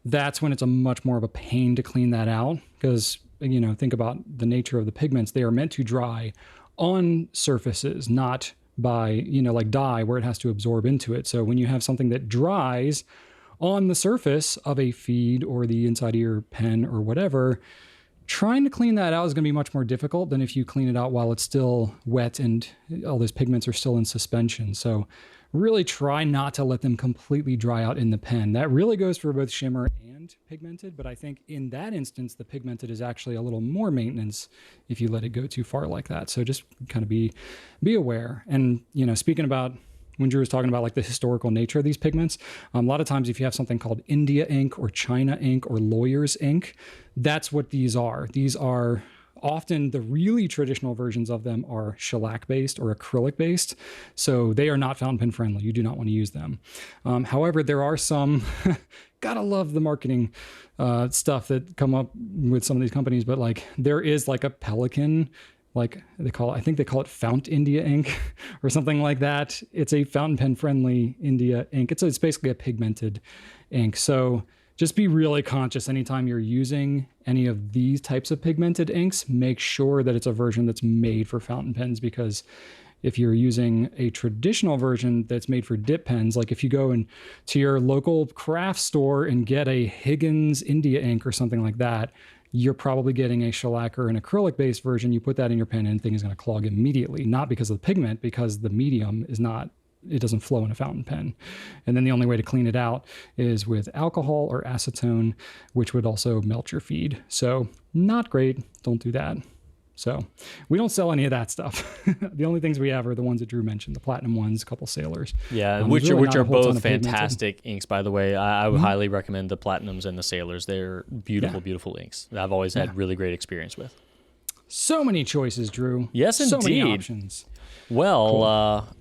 [SPEAKER 1] That's when it's a much more of a pain to clean that out, because, think about the nature of the pigments. They are meant to dry on surfaces, not by, like dye where it has to absorb into it. So when you have something that dries on the surface of a feed or the inside of your pen or whatever, trying to clean that out is going to be much more difficult than if you clean it out while it's still wet and all those pigments are still in suspension. So really try not to let them completely dry out in the pen. That really goes for both shimmer and pigmented, but I think in that instance, the pigmented is actually a little more maintenance if you let it go too far like that. So just kind of be aware. And, speaking about when Drew was talking about like the historical nature of these pigments, a lot of times if you have something called India ink or China ink or lawyer's ink, that's what these are. These are often the really traditional versions of them are shellac based or acrylic based. So they are not fountain pen friendly. You do not want to use them. However, there are some, gotta love the marketing stuff that come up with some of these companies, but like there is like a Pelican, like I think they call it Fount India ink or something like that. It's a fountain pen friendly India ink. It's basically a pigmented ink. So just be really conscious anytime you're using any of these types of pigmented inks, make sure that it's a version that's made for fountain pens, because if you're using a traditional version that's made for dip pens, like if you go to your local craft store and get a Higgins India ink or something like that, you're probably getting a shellac or an acrylic-based version. You put that in your pen and the thing is going to clog immediately, not because of the pigment, because the medium it doesn't flow in a fountain pen. And then the only way to clean it out is with alcohol or acetone, which would also melt your feed. So not great. Don't do that. So we don't sell any of that stuff. The only things we have are the ones that Drew mentioned, the platinum ones, a couple sailors.
[SPEAKER 2] Yeah, which are both fantastic inks, by the way. I would highly recommend the platinums and the sailors. They're beautiful, beautiful inks that I've always had really great experience with.
[SPEAKER 1] So many choices, Drew.
[SPEAKER 2] Yes, indeed.
[SPEAKER 1] So many options.
[SPEAKER 2] Well,
[SPEAKER 1] cool.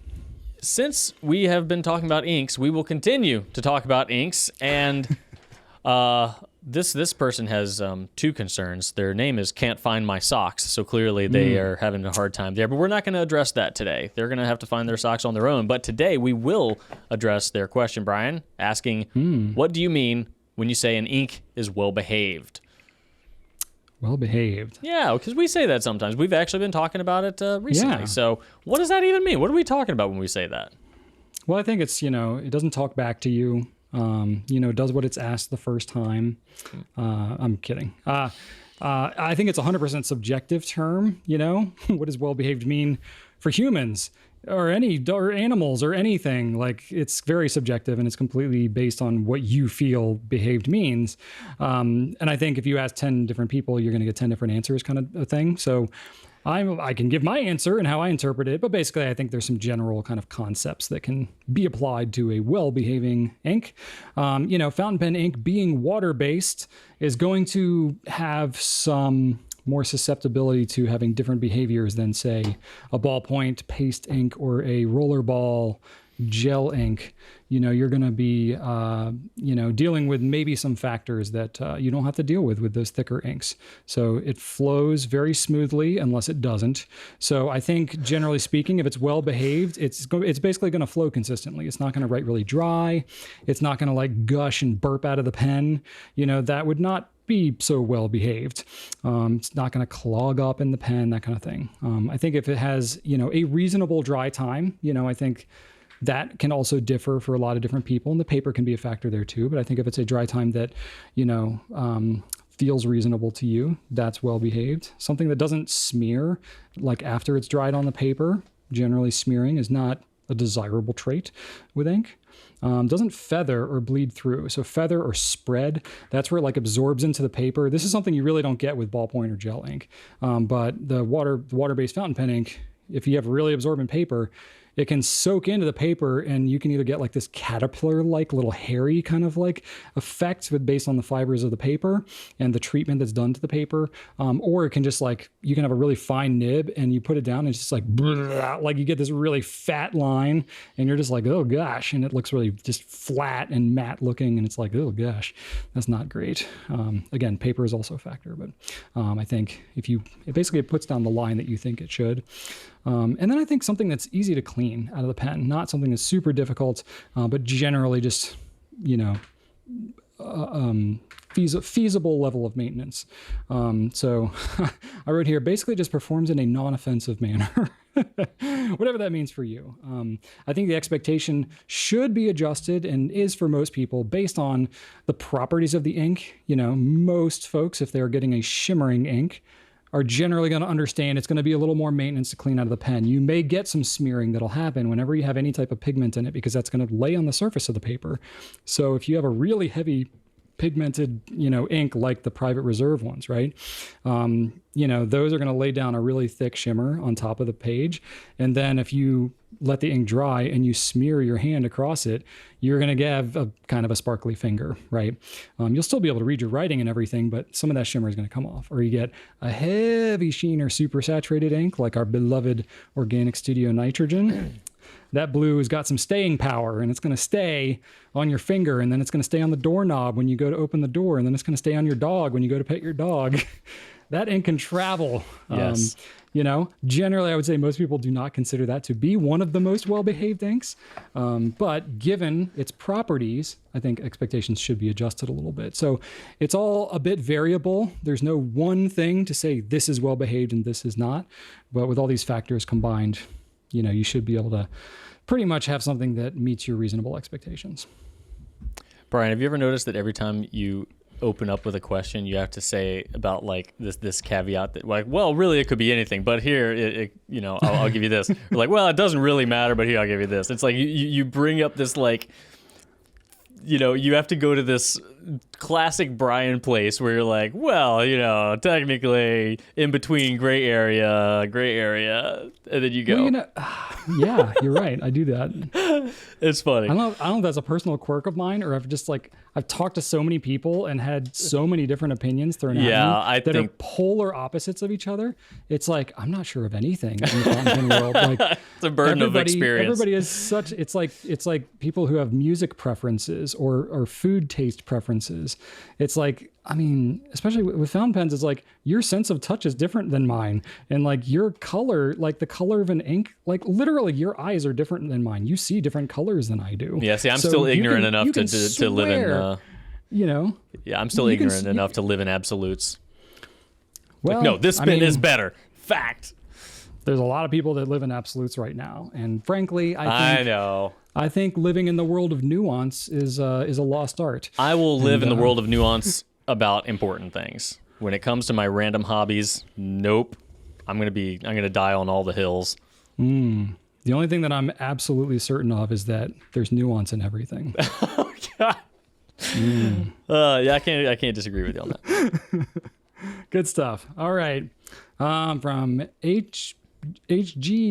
[SPEAKER 2] Since we have been talking about inks, we will continue to talk about inks. And this person has two concerns. Their name is Can't Find My Socks, so clearly they are having a hard time there. But we're not going to address that today. They're going to have to find their socks on their own. But today we will address their question, Brian, asking, what do you mean when you say an ink is well-behaved?
[SPEAKER 1] Well-behaved.
[SPEAKER 2] Yeah, because we say that sometimes. We've actually been talking about it recently.
[SPEAKER 1] Yeah.
[SPEAKER 2] So what does that even mean? What are we talking about when we say that?
[SPEAKER 1] Well, I think it's, it doesn't talk back to you. Does what it's asked the first time. I'm kidding. I think it's 100% subjective term. What does well-behaved mean for humans or animals or anything? Like, it's very subjective, and it's completely based on what you feel behaved means. And I think if you ask 10 different people, you're going to get 10 different answers, kind of a thing. So I can give my answer and how I interpret it, but basically I think there's some general kind of concepts that can be applied to a well-behaving ink. Fountain pen ink, being water-based, is going to have some more susceptibility to having different behaviors than, say, a ballpoint paste ink or a rollerball gel ink. You're going to be, dealing with maybe some factors that you don't have to deal with those thicker inks. So it flows very smoothly unless it doesn't. So I think, generally speaking, if it's well behaved, it's basically going to flow consistently. It's not going to write really dry. It's not going to like gush and burp out of the pen. That would not be so well behaved. It's not going to clog up in the pen, that kind of thing. I think if it has, a reasonable dry time, I think that can also differ for a lot of different people, and the paper can be a factor there too. But I think if it's a dry time that, feels reasonable to you, that's well behaved. Something that doesn't smear, like after it's dried on the paper, generally smearing is not a desirable trait with ink. Doesn't feather or bleed through. So feather or spread, that's where it like absorbs into the paper. This is something you really don't get with ballpoint or gel ink. But the water-based fountain pen ink, if you have really absorbent paper, it can soak into the paper, and you can either get like this caterpillar-like little hairy kind of like effect based on the fibers of the paper and the treatment that's done to the paper. Or it can just like, you can have a really fine nib and you put it down and it's just like, blah, like you get this really fat line and you're just like, oh gosh. And it looks really just flat and matte looking. And it's like, oh gosh, that's not great. Again, paper is also a factor, but I think it basically puts down the line that you think it should. And then I think something that's easy to clean out of the pen, not something that's super difficult, but generally just, feasible level of maintenance. So I wrote here, basically just performs in a non-offensive manner, whatever that means for you. I think the expectation should be adjusted, and is for most people, based on the properties of the ink. Most folks, if they're getting a shimmering ink, are generally going to understand it's going to be a little more maintenance to clean out of the pen. You may get some smearing that'll happen whenever you have any type of pigment in it, because that's going to lay on the surface of the paper. So if you have a really heavy pigmented, ink like the private reserve ones, right? Those are going to lay down a really thick shimmer on top of the page. And then if you let the ink dry and you smear your hand across it, you're going to have a kind of a sparkly finger, right? You'll still be able to read your writing and everything, but some of that shimmer is going to come off. Or you get a heavy sheen or super saturated ink like our beloved Organic Studio Nitrogen. That blue has got some staying power, and it's going to stay on your finger, and then it's going to stay on the doorknob when you go to open the door, and then it's going to stay on your dog when you go to pet your dog. That ink can travel.
[SPEAKER 2] Yes.
[SPEAKER 1] Generally, I would say most people do not consider that to be one of the most well-behaved inks. But given its properties, I think expectations should be adjusted a little bit. So it's all a bit variable. There's no one thing to say this is well-behaved and this is not. But with all these factors combined, you should be able to pretty much have something that meets your reasonable expectations.
[SPEAKER 2] Brian, have you ever noticed that every time you open up with a question, you have to say about like this caveat that like, well, really it could be anything, but here, I'll give you this. Or like, well, it doesn't really matter, but here I'll give you this. It's like you bring up this like, you have to go to this classic Brian place where you're like, well, technically in between gray area, and then you go.
[SPEAKER 1] Well, yeah, you're right. I do that.
[SPEAKER 2] It's funny.
[SPEAKER 1] I don't know if that's a personal quirk of mine, or I've talked to so many people and had so many different opinions thrown at me that are polar opposites of each other. It's like, I'm not sure of anything in the fountain pen world. Like,
[SPEAKER 2] it's a burden of experience.
[SPEAKER 1] Everybody is such. It's like people who have music preferences or food taste preferences. It's like, I mean, especially with fountain pens, it's like your sense of touch is different than mine. And like your color, like the color of an ink, like literally your eyes are different than mine. You see different colors than I do.
[SPEAKER 2] Yeah, see, I'm still ignorant enough to live in, Yeah, I'm still ignorant enough to live in absolutes. Well, like, no, this pen is better. Fact.
[SPEAKER 1] There's a lot of people that live in absolutes right now. And frankly, I think living in the world of nuance is a lost art.
[SPEAKER 2] I will live in the world of nuance about important things. when it comes to my random hobbies, nope. I'm gonna die on all the hills.
[SPEAKER 1] The only thing that I'm absolutely certain of is that there's nuance in everything.
[SPEAKER 2] Oh God. Yeah, I can't disagree with you on that.
[SPEAKER 1] Good stuff. All right. From HG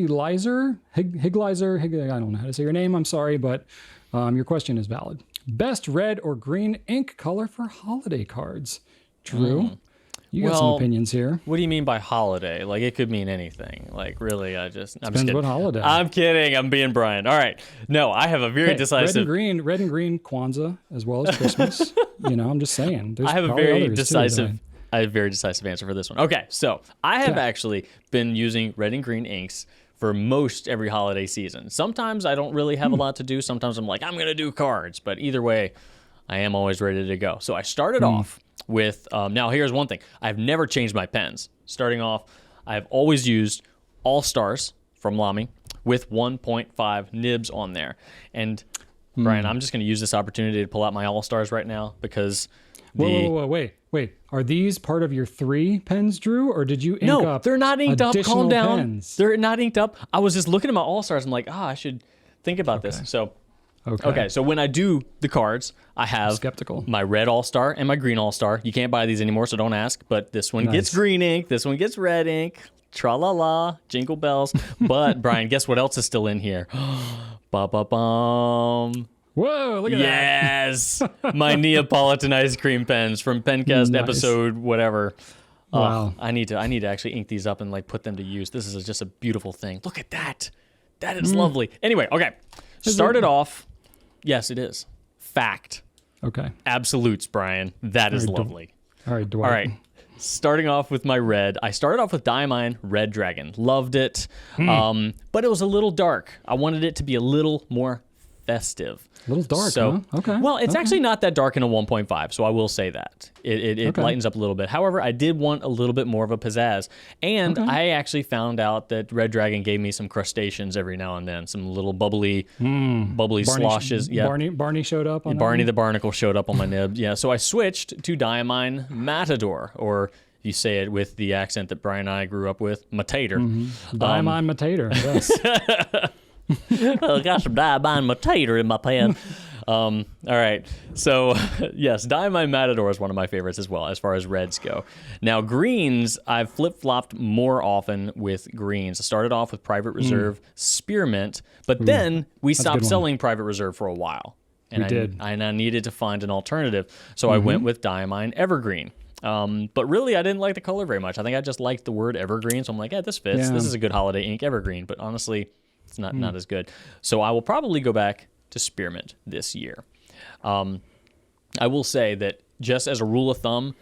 [SPEAKER 1] Lizer, Higlizer, I don't know how to say your name. I'm sorry, but your question is valid. Best red or green ink color for holiday cards. Drew, you got some opinions here.
[SPEAKER 2] What do you mean by holiday? Like, it could mean anything. Like, really, I'm just kidding.
[SPEAKER 1] What holiday.
[SPEAKER 2] I'm kidding. I'm being Brian. All right. No, I have a very decisive.
[SPEAKER 1] Red and green Kwanzaa as well as Christmas. I'm just saying. There's
[SPEAKER 2] I have a
[SPEAKER 1] probably
[SPEAKER 2] very
[SPEAKER 1] others,
[SPEAKER 2] decisive.
[SPEAKER 1] too,
[SPEAKER 2] I have a very decisive answer for this one. Okay, so I have actually been using red and green inks for most every holiday season. Sometimes I don't really have a lot to do. Sometimes I'm like, I'm going to do cards. But either way, I am always ready to go. So I started off with, now here's one thing. I've never changed my pens. Starting off, I've always used All-Stars from Lamy with 1.5 nibs on there. And Brian, I'm just going to use this opportunity to pull out my All-Stars right now because...
[SPEAKER 1] Whoa, wait. Are these part of your 3 pens, Drew, or did you ink up?
[SPEAKER 2] No, they're not inked up. Calm down.
[SPEAKER 1] Pens?
[SPEAKER 2] They're not inked up. I was just looking at my All-Stars. I'm like, I should think about this. So, okay. So when I do the cards, I have
[SPEAKER 1] skeptical.
[SPEAKER 2] My red All-Star and my green All-Star. You can't buy these anymore, so don't ask. But this one gets green ink. This one gets red ink. Tra-la-la. Jingle bells. But, Brian, guess what else is still in here? Ba-ba-bum.
[SPEAKER 1] Whoa, look at that.
[SPEAKER 2] Yes. My Neapolitan ice cream pens from Pencast episode whatever.
[SPEAKER 1] Wow.
[SPEAKER 2] I need to actually ink these up and like put them to use. This is just a beautiful thing. Look at that. That is lovely. Anyway, okay. Started off. Yes, it is. Fact.
[SPEAKER 1] Okay.
[SPEAKER 2] Absolutes, Brian. That is lovely.
[SPEAKER 1] All right, Dwight.
[SPEAKER 2] All right. Starting off with my red, I started off with Diamine Red Dragon. Loved it. But it was a little dark. I wanted it to be a little more festive.
[SPEAKER 1] A little dark,
[SPEAKER 2] so,
[SPEAKER 1] huh? Okay.
[SPEAKER 2] Well, it's actually not that dark in a 1.5, so I will say that. It lightens up a little bit. However, I did want a little bit more of a pizzazz. And I actually found out that Red Dragon gave me some crustaceans every now and then, some little bubbly sloshes. Yeah.
[SPEAKER 1] Barney showed up on
[SPEAKER 2] Barney the Barnacle showed up on my nib. Yeah, so I switched to Diamine Matador, or you say it with the accent that Brian and I grew up with, Matator.
[SPEAKER 1] Diamine Matator, yes.
[SPEAKER 2] I got some Diamine Matator in my pen. All right. So, yes, Diamine Matador is one of my favorites as well, as far as reds go. Now, greens, I've flip-flopped more often with greens. I started off with Private Reserve Spearmint, but then we stopped selling Private Reserve for a while. And I needed to find an alternative, so I went with Diamine Evergreen. But really, I didn't like the color very much. I think I just liked the word evergreen, so I'm like, this fits. Yeah. This is a good holiday ink, evergreen. But honestly, it's not as good. So I will probably go back to Spearmint this year. I will say that just as a rule of thumb,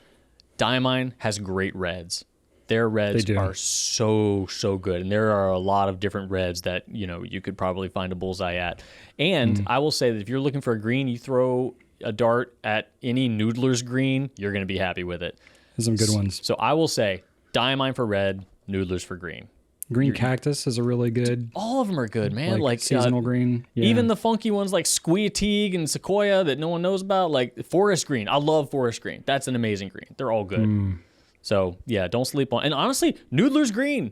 [SPEAKER 2] Diamine has great reds. Their reds are so good. And there are a lot of different reds that, you could probably find a bullseye at. And I will say that if you're looking for a green, you throw a dart at any Noodler's green, you're going to be happy with it.
[SPEAKER 1] There's some good ones.
[SPEAKER 2] So I will say Diamine for red, Noodler's for green.
[SPEAKER 1] Green Cactus is a really good.
[SPEAKER 2] All of them are good, man. Like
[SPEAKER 1] seasonal green. Yeah.
[SPEAKER 2] Even the funky ones like Squeateague and Sequoia that no one knows about, like Forest Green. I love Forest Green. That's an amazing green. They're all good. So yeah, don't sleep on. And honestly, Noodler's Green.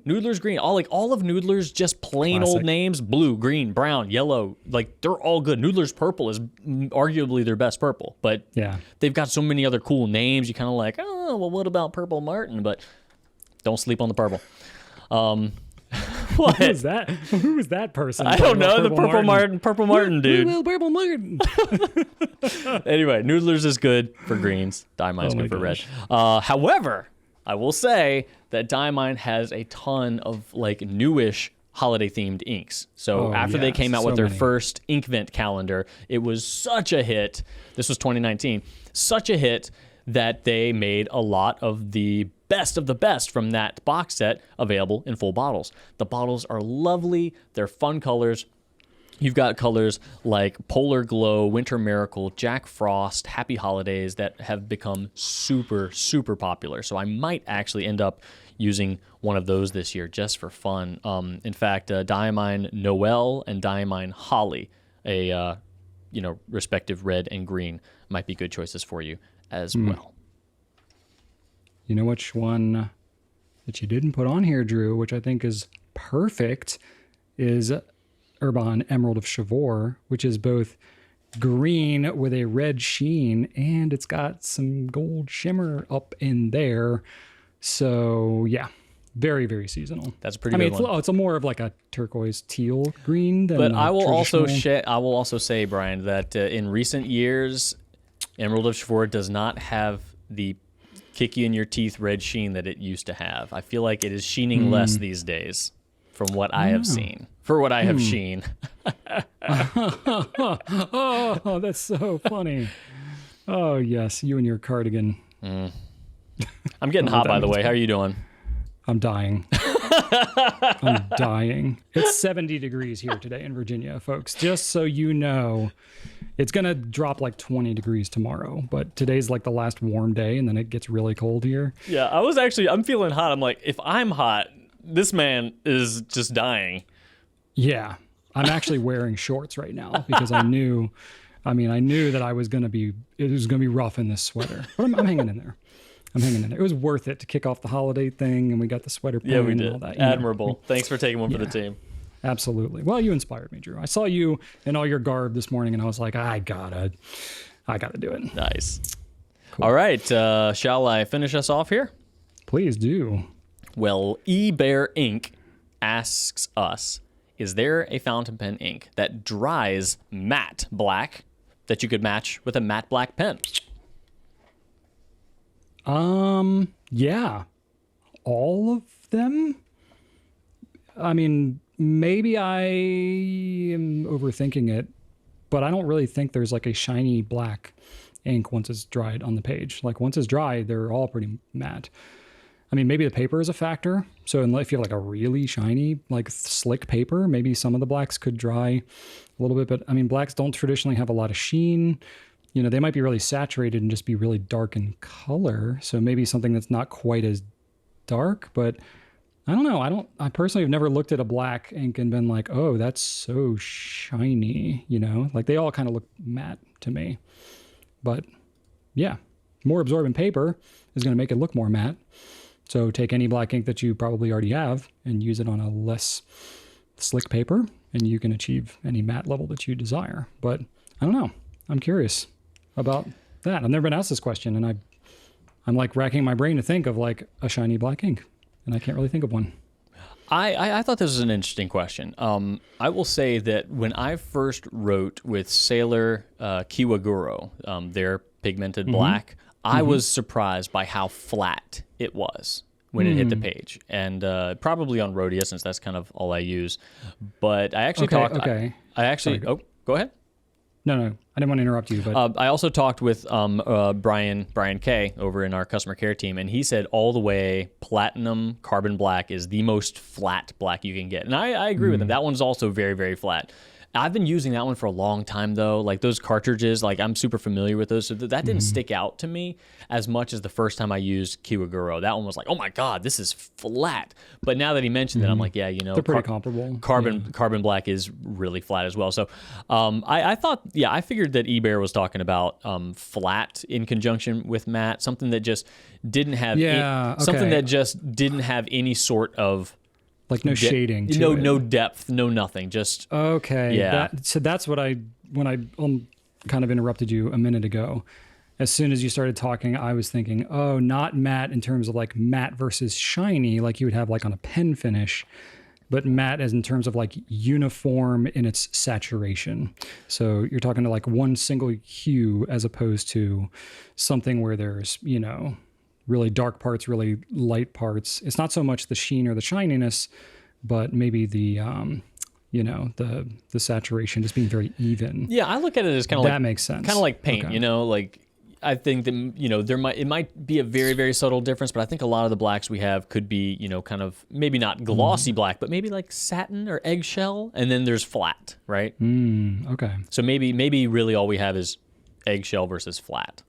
[SPEAKER 2] All of Noodler's just plain old names: blue, green, brown, yellow. Like they're all good. Noodler's purple is arguably their best purple, but they've got so many other cool names. You kind of like, what about Purple Martin? But don't sleep on the purple. What?
[SPEAKER 1] Who is that? Who is that person?
[SPEAKER 2] I don't know. The Purple Martin dude.
[SPEAKER 1] Purple Martin.
[SPEAKER 2] Anyway, Noodler's is good for greens. Diamine's good for red. However, I will say that Diamine has a ton of like newish holiday themed inks. So after they came out with their first Inkvent calendar, it was such a hit. This was 2019. Such a hit that they made a lot of the best from that box set available in full bottles. The bottles are lovely. They're fun colors. You've got colors like Polar Glow, Winter Miracle, Jack Frost, Happy Holidays that have become super, super popular. So I might actually end up using one of those this year just for fun. In fact, Diamine Noel and Diamine Holly, respective red and green, might be good choices for you as well.
[SPEAKER 1] You know which one that you didn't put on here, Drew, which I think is perfect, is Urban Emerald of Chivor, which is both green with a red sheen, and it's got some gold shimmer up in there. So yeah, very, very seasonal.
[SPEAKER 2] That's a pretty good one.
[SPEAKER 1] It's a more of like a turquoise teal green than
[SPEAKER 2] But I will
[SPEAKER 1] traditional.
[SPEAKER 2] also say, Brian, that in recent years, Emerald of Chivor does not have the kick you in your teeth red sheen that it used to have. I feel like it is sheening less these days from what I have seen. For what I have seen.
[SPEAKER 1] Oh, that's so funny. Oh, yes, you and your cardigan.
[SPEAKER 2] I'm getting hot, by the way. How are you doing?
[SPEAKER 1] I'm dying. I'm dying. It's 70 degrees here today in Virginia, folks. Just so you know, it's going to drop like 20 degrees tomorrow, but today's like the last warm day, and then it gets really cold here.
[SPEAKER 2] Yeah, I'm feeling hot. I'm like, if I'm hot, this man is just dying.
[SPEAKER 1] Yeah, I'm actually wearing shorts right now because I knew that it was going to be rough in this sweater. But I'm hanging in there. It was worth it to kick off the holiday thing, and we got the sweater point
[SPEAKER 2] Yeah, we did.
[SPEAKER 1] and all that.
[SPEAKER 2] Admirable. Thanks for taking one for the team.
[SPEAKER 1] Absolutely. Well, you inspired me, Drew. I saw you in all your garb this morning, and I was like, I gotta do it.
[SPEAKER 2] Nice. Cool. All right. Shall I finish us off here?
[SPEAKER 1] Please do.
[SPEAKER 2] Well, eBear Ink asks us, is there a fountain pen ink that dries matte black that you could match with a matte black pen?
[SPEAKER 1] Yeah. All of them? I mean, maybe I am overthinking it, but I don't really think there's like a shiny black ink once it's dried on the page. Like once it's dry, they're all pretty matte. I mean, maybe the paper is a factor. So if you have like a really shiny, like slick paper, maybe some of the blacks could dry a little bit. But I mean, blacks don't traditionally have a lot of sheen. You know, they might be really saturated and just be really dark in color. So maybe something that's not quite as dark, but I don't know. I personally have never looked at a black ink and been like, oh, that's so shiny, you know, like they all kind of look matte to me. But yeah, more absorbent paper is going to make it look more matte. So take any black ink that you probably already have and use it on a less slick paper, and you can achieve any matte level that you desire. But I don't know. I'm curious about that. I've never been asked this question, and I'm like racking my brain to think of like a shiny black ink, and I can't really think of one.
[SPEAKER 2] I thought this was an interesting question. I will say that when I first wrote with Sailor Kiwaguro, their pigmented black, I was surprised by how flat it was when it hit the page, and probably on Rhodia, since that's kind of all I use. But I actually talked.
[SPEAKER 1] Okay.
[SPEAKER 2] I actually.
[SPEAKER 1] Sorry.
[SPEAKER 2] Oh, go ahead.
[SPEAKER 1] No, I didn't want to interrupt you, but
[SPEAKER 2] I also talked with Brian K over in our customer care team, and he said all the way platinum carbon black is the most flat black you can get, and I agree with him. That one's also very, very flat. I've been using that one for a long time, though. Like those cartridges, like I'm super familiar with those. So that didn't stick out to me as much as the first time I used Kiwaguro. That one was like, oh my God, this is flat. But now that he mentioned it, I'm like, yeah, you know,
[SPEAKER 1] they're pretty comparable.
[SPEAKER 2] Carbon black is really flat as well. So I thought, I figured that eBear was talking about flat in conjunction with matte, something that just didn't have something that just didn't have any sort of
[SPEAKER 1] like no shading to it.
[SPEAKER 2] No depth, no nothing, just
[SPEAKER 1] okay.
[SPEAKER 2] Yeah.
[SPEAKER 1] So that's what when I kind of interrupted you a minute ago. As soon as you started talking, I was thinking, oh, not matte in terms of like matte versus shiny, like you would have like on a pen finish, but matte as in terms of like uniform in its saturation. So you're talking to like one single hue as opposed to something where there's, you know, really dark parts, really light parts. It's not so much the sheen or the shininess, but maybe the, you know, the saturation just being very even.
[SPEAKER 2] Yeah, I look at it as kind of like,
[SPEAKER 1] that makes sense.
[SPEAKER 2] Kind of like paint, you know, like I think that, you know, it might be a very, very subtle difference, but I think a lot of the blacks we have could be, you know, kind of maybe not glossy black, but maybe like satin or eggshell, and then there's flat, right?
[SPEAKER 1] Okay.
[SPEAKER 2] So maybe really all we have is eggshell versus flat.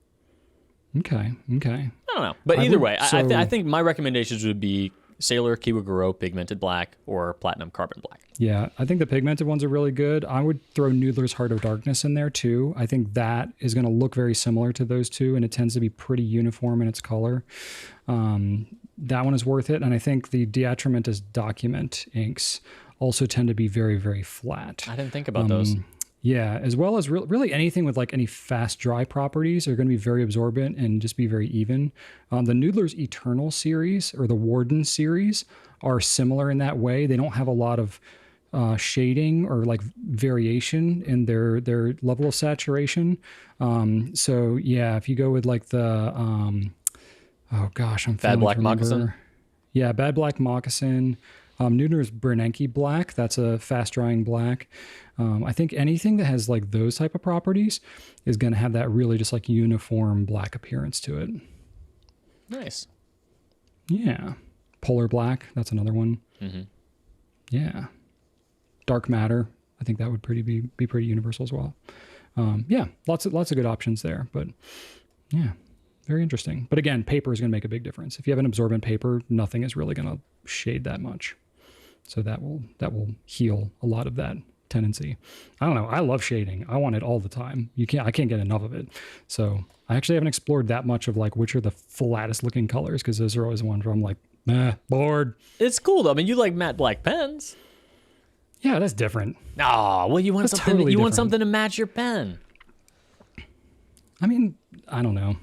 [SPEAKER 1] Okay.
[SPEAKER 2] I don't know, but either way, I think my recommendations would be Sailor, Kiwaguro, Pigmented Black, or Platinum Carbon Black.
[SPEAKER 1] Yeah, I think the pigmented ones are really good. I would throw Noodler's Heart of Darkness in there too. I think that is going to look very similar to those two, and it tends to be pretty uniform in its color. That one is worth it. And I think the Diatramentus Document inks also tend to be very, very flat.
[SPEAKER 2] I didn't think about those.
[SPEAKER 1] Yeah, as well as really anything with like any fast dry properties are going to be very absorbent and just be very even. The Noodler's Eternal series or the Warden series are similar in that way. They don't have a lot of shading or like variation in their level of saturation. So yeah, if you go with like the oh gosh, I'm
[SPEAKER 2] Bad Black Moccasin.
[SPEAKER 1] Yeah, Bad Black Moccasin. Noodler's Bernanke Black, that's a fast drying black. I think anything that has like those type of properties is going to have that really just like uniform black appearance to it.
[SPEAKER 2] Nice.
[SPEAKER 1] Yeah. Polar Black, that's another one.
[SPEAKER 2] Mm-hmm.
[SPEAKER 1] Yeah. Dark Matter, I think that would be pretty universal as well. Yeah, lots of good options there, but yeah, very interesting. But again, paper is going to make a big difference. If you have an absorbent paper, nothing is really going to shade that much. So that will heal a lot of that tendency. I don't know. I love shading. I want it all the time. I can't get enough of it. So I actually haven't explored that much of like which are the flattest looking colors, because those are always ones where I'm like, bored.
[SPEAKER 2] It's cool though. I mean, you like matte black pens.
[SPEAKER 1] Yeah, that's different.
[SPEAKER 2] Oh, well, you want
[SPEAKER 1] That's
[SPEAKER 2] something.
[SPEAKER 1] totally
[SPEAKER 2] You want
[SPEAKER 1] different.
[SPEAKER 2] something to match your pen.
[SPEAKER 1] I mean, I don't know.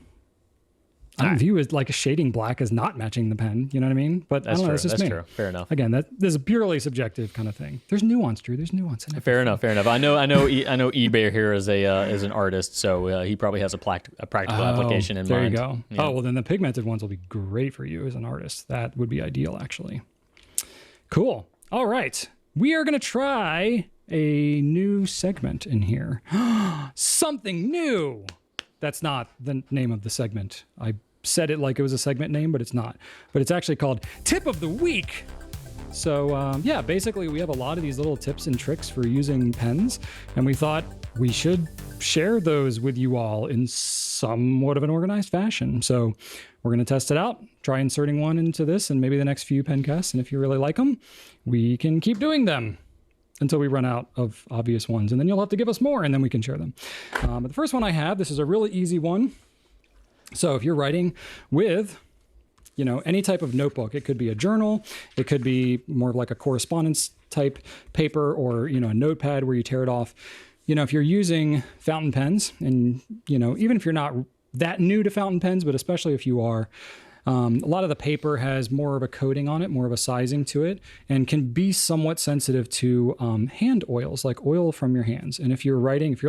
[SPEAKER 1] I don't view it like a shading black as not matching the pen. You know what I mean? But
[SPEAKER 2] That's
[SPEAKER 1] I don't know,
[SPEAKER 2] true.
[SPEAKER 1] that's just
[SPEAKER 2] That's
[SPEAKER 1] me.
[SPEAKER 2] true. Fair enough.
[SPEAKER 1] Again, this is a purely subjective kind of thing. There's nuance, Drew. There's nuance in it.
[SPEAKER 2] Fair enough. Fair enough. I know eBay here is an artist, so he probably has a practical application in
[SPEAKER 1] there
[SPEAKER 2] mind.
[SPEAKER 1] There you go.
[SPEAKER 2] Yeah.
[SPEAKER 1] Oh, well, then the pigmented ones will be great for you as an artist. That would be ideal, actually. Cool. All right. We are going to try a new segment in here. Something new. That's not the name of the segment. I said it like it was a segment name, but it's not. But it's actually called Tip of the Week. So yeah, basically we have a lot of these little tips and tricks for using pens, and we thought we should share those with you all in somewhat of an organized fashion. So we're going to test it out, try inserting one into this and maybe the next few pencasts. And if you really like them, we can keep doing them until we run out of obvious ones. And then you'll have to give us more and then we can share them. But the first one I have, this is a really easy one. So if you're writing with, any type of notebook, it could be a journal, it could be more like a correspondence type paper, or, a notepad where you tear it off. If you're using fountain pens, and, even if you're not that new to fountain pens, but especially if you are, a lot of the paper has more of a coating on it, more of a sizing to it, and can be somewhat sensitive to hand oils, like oil from your hands. And if you're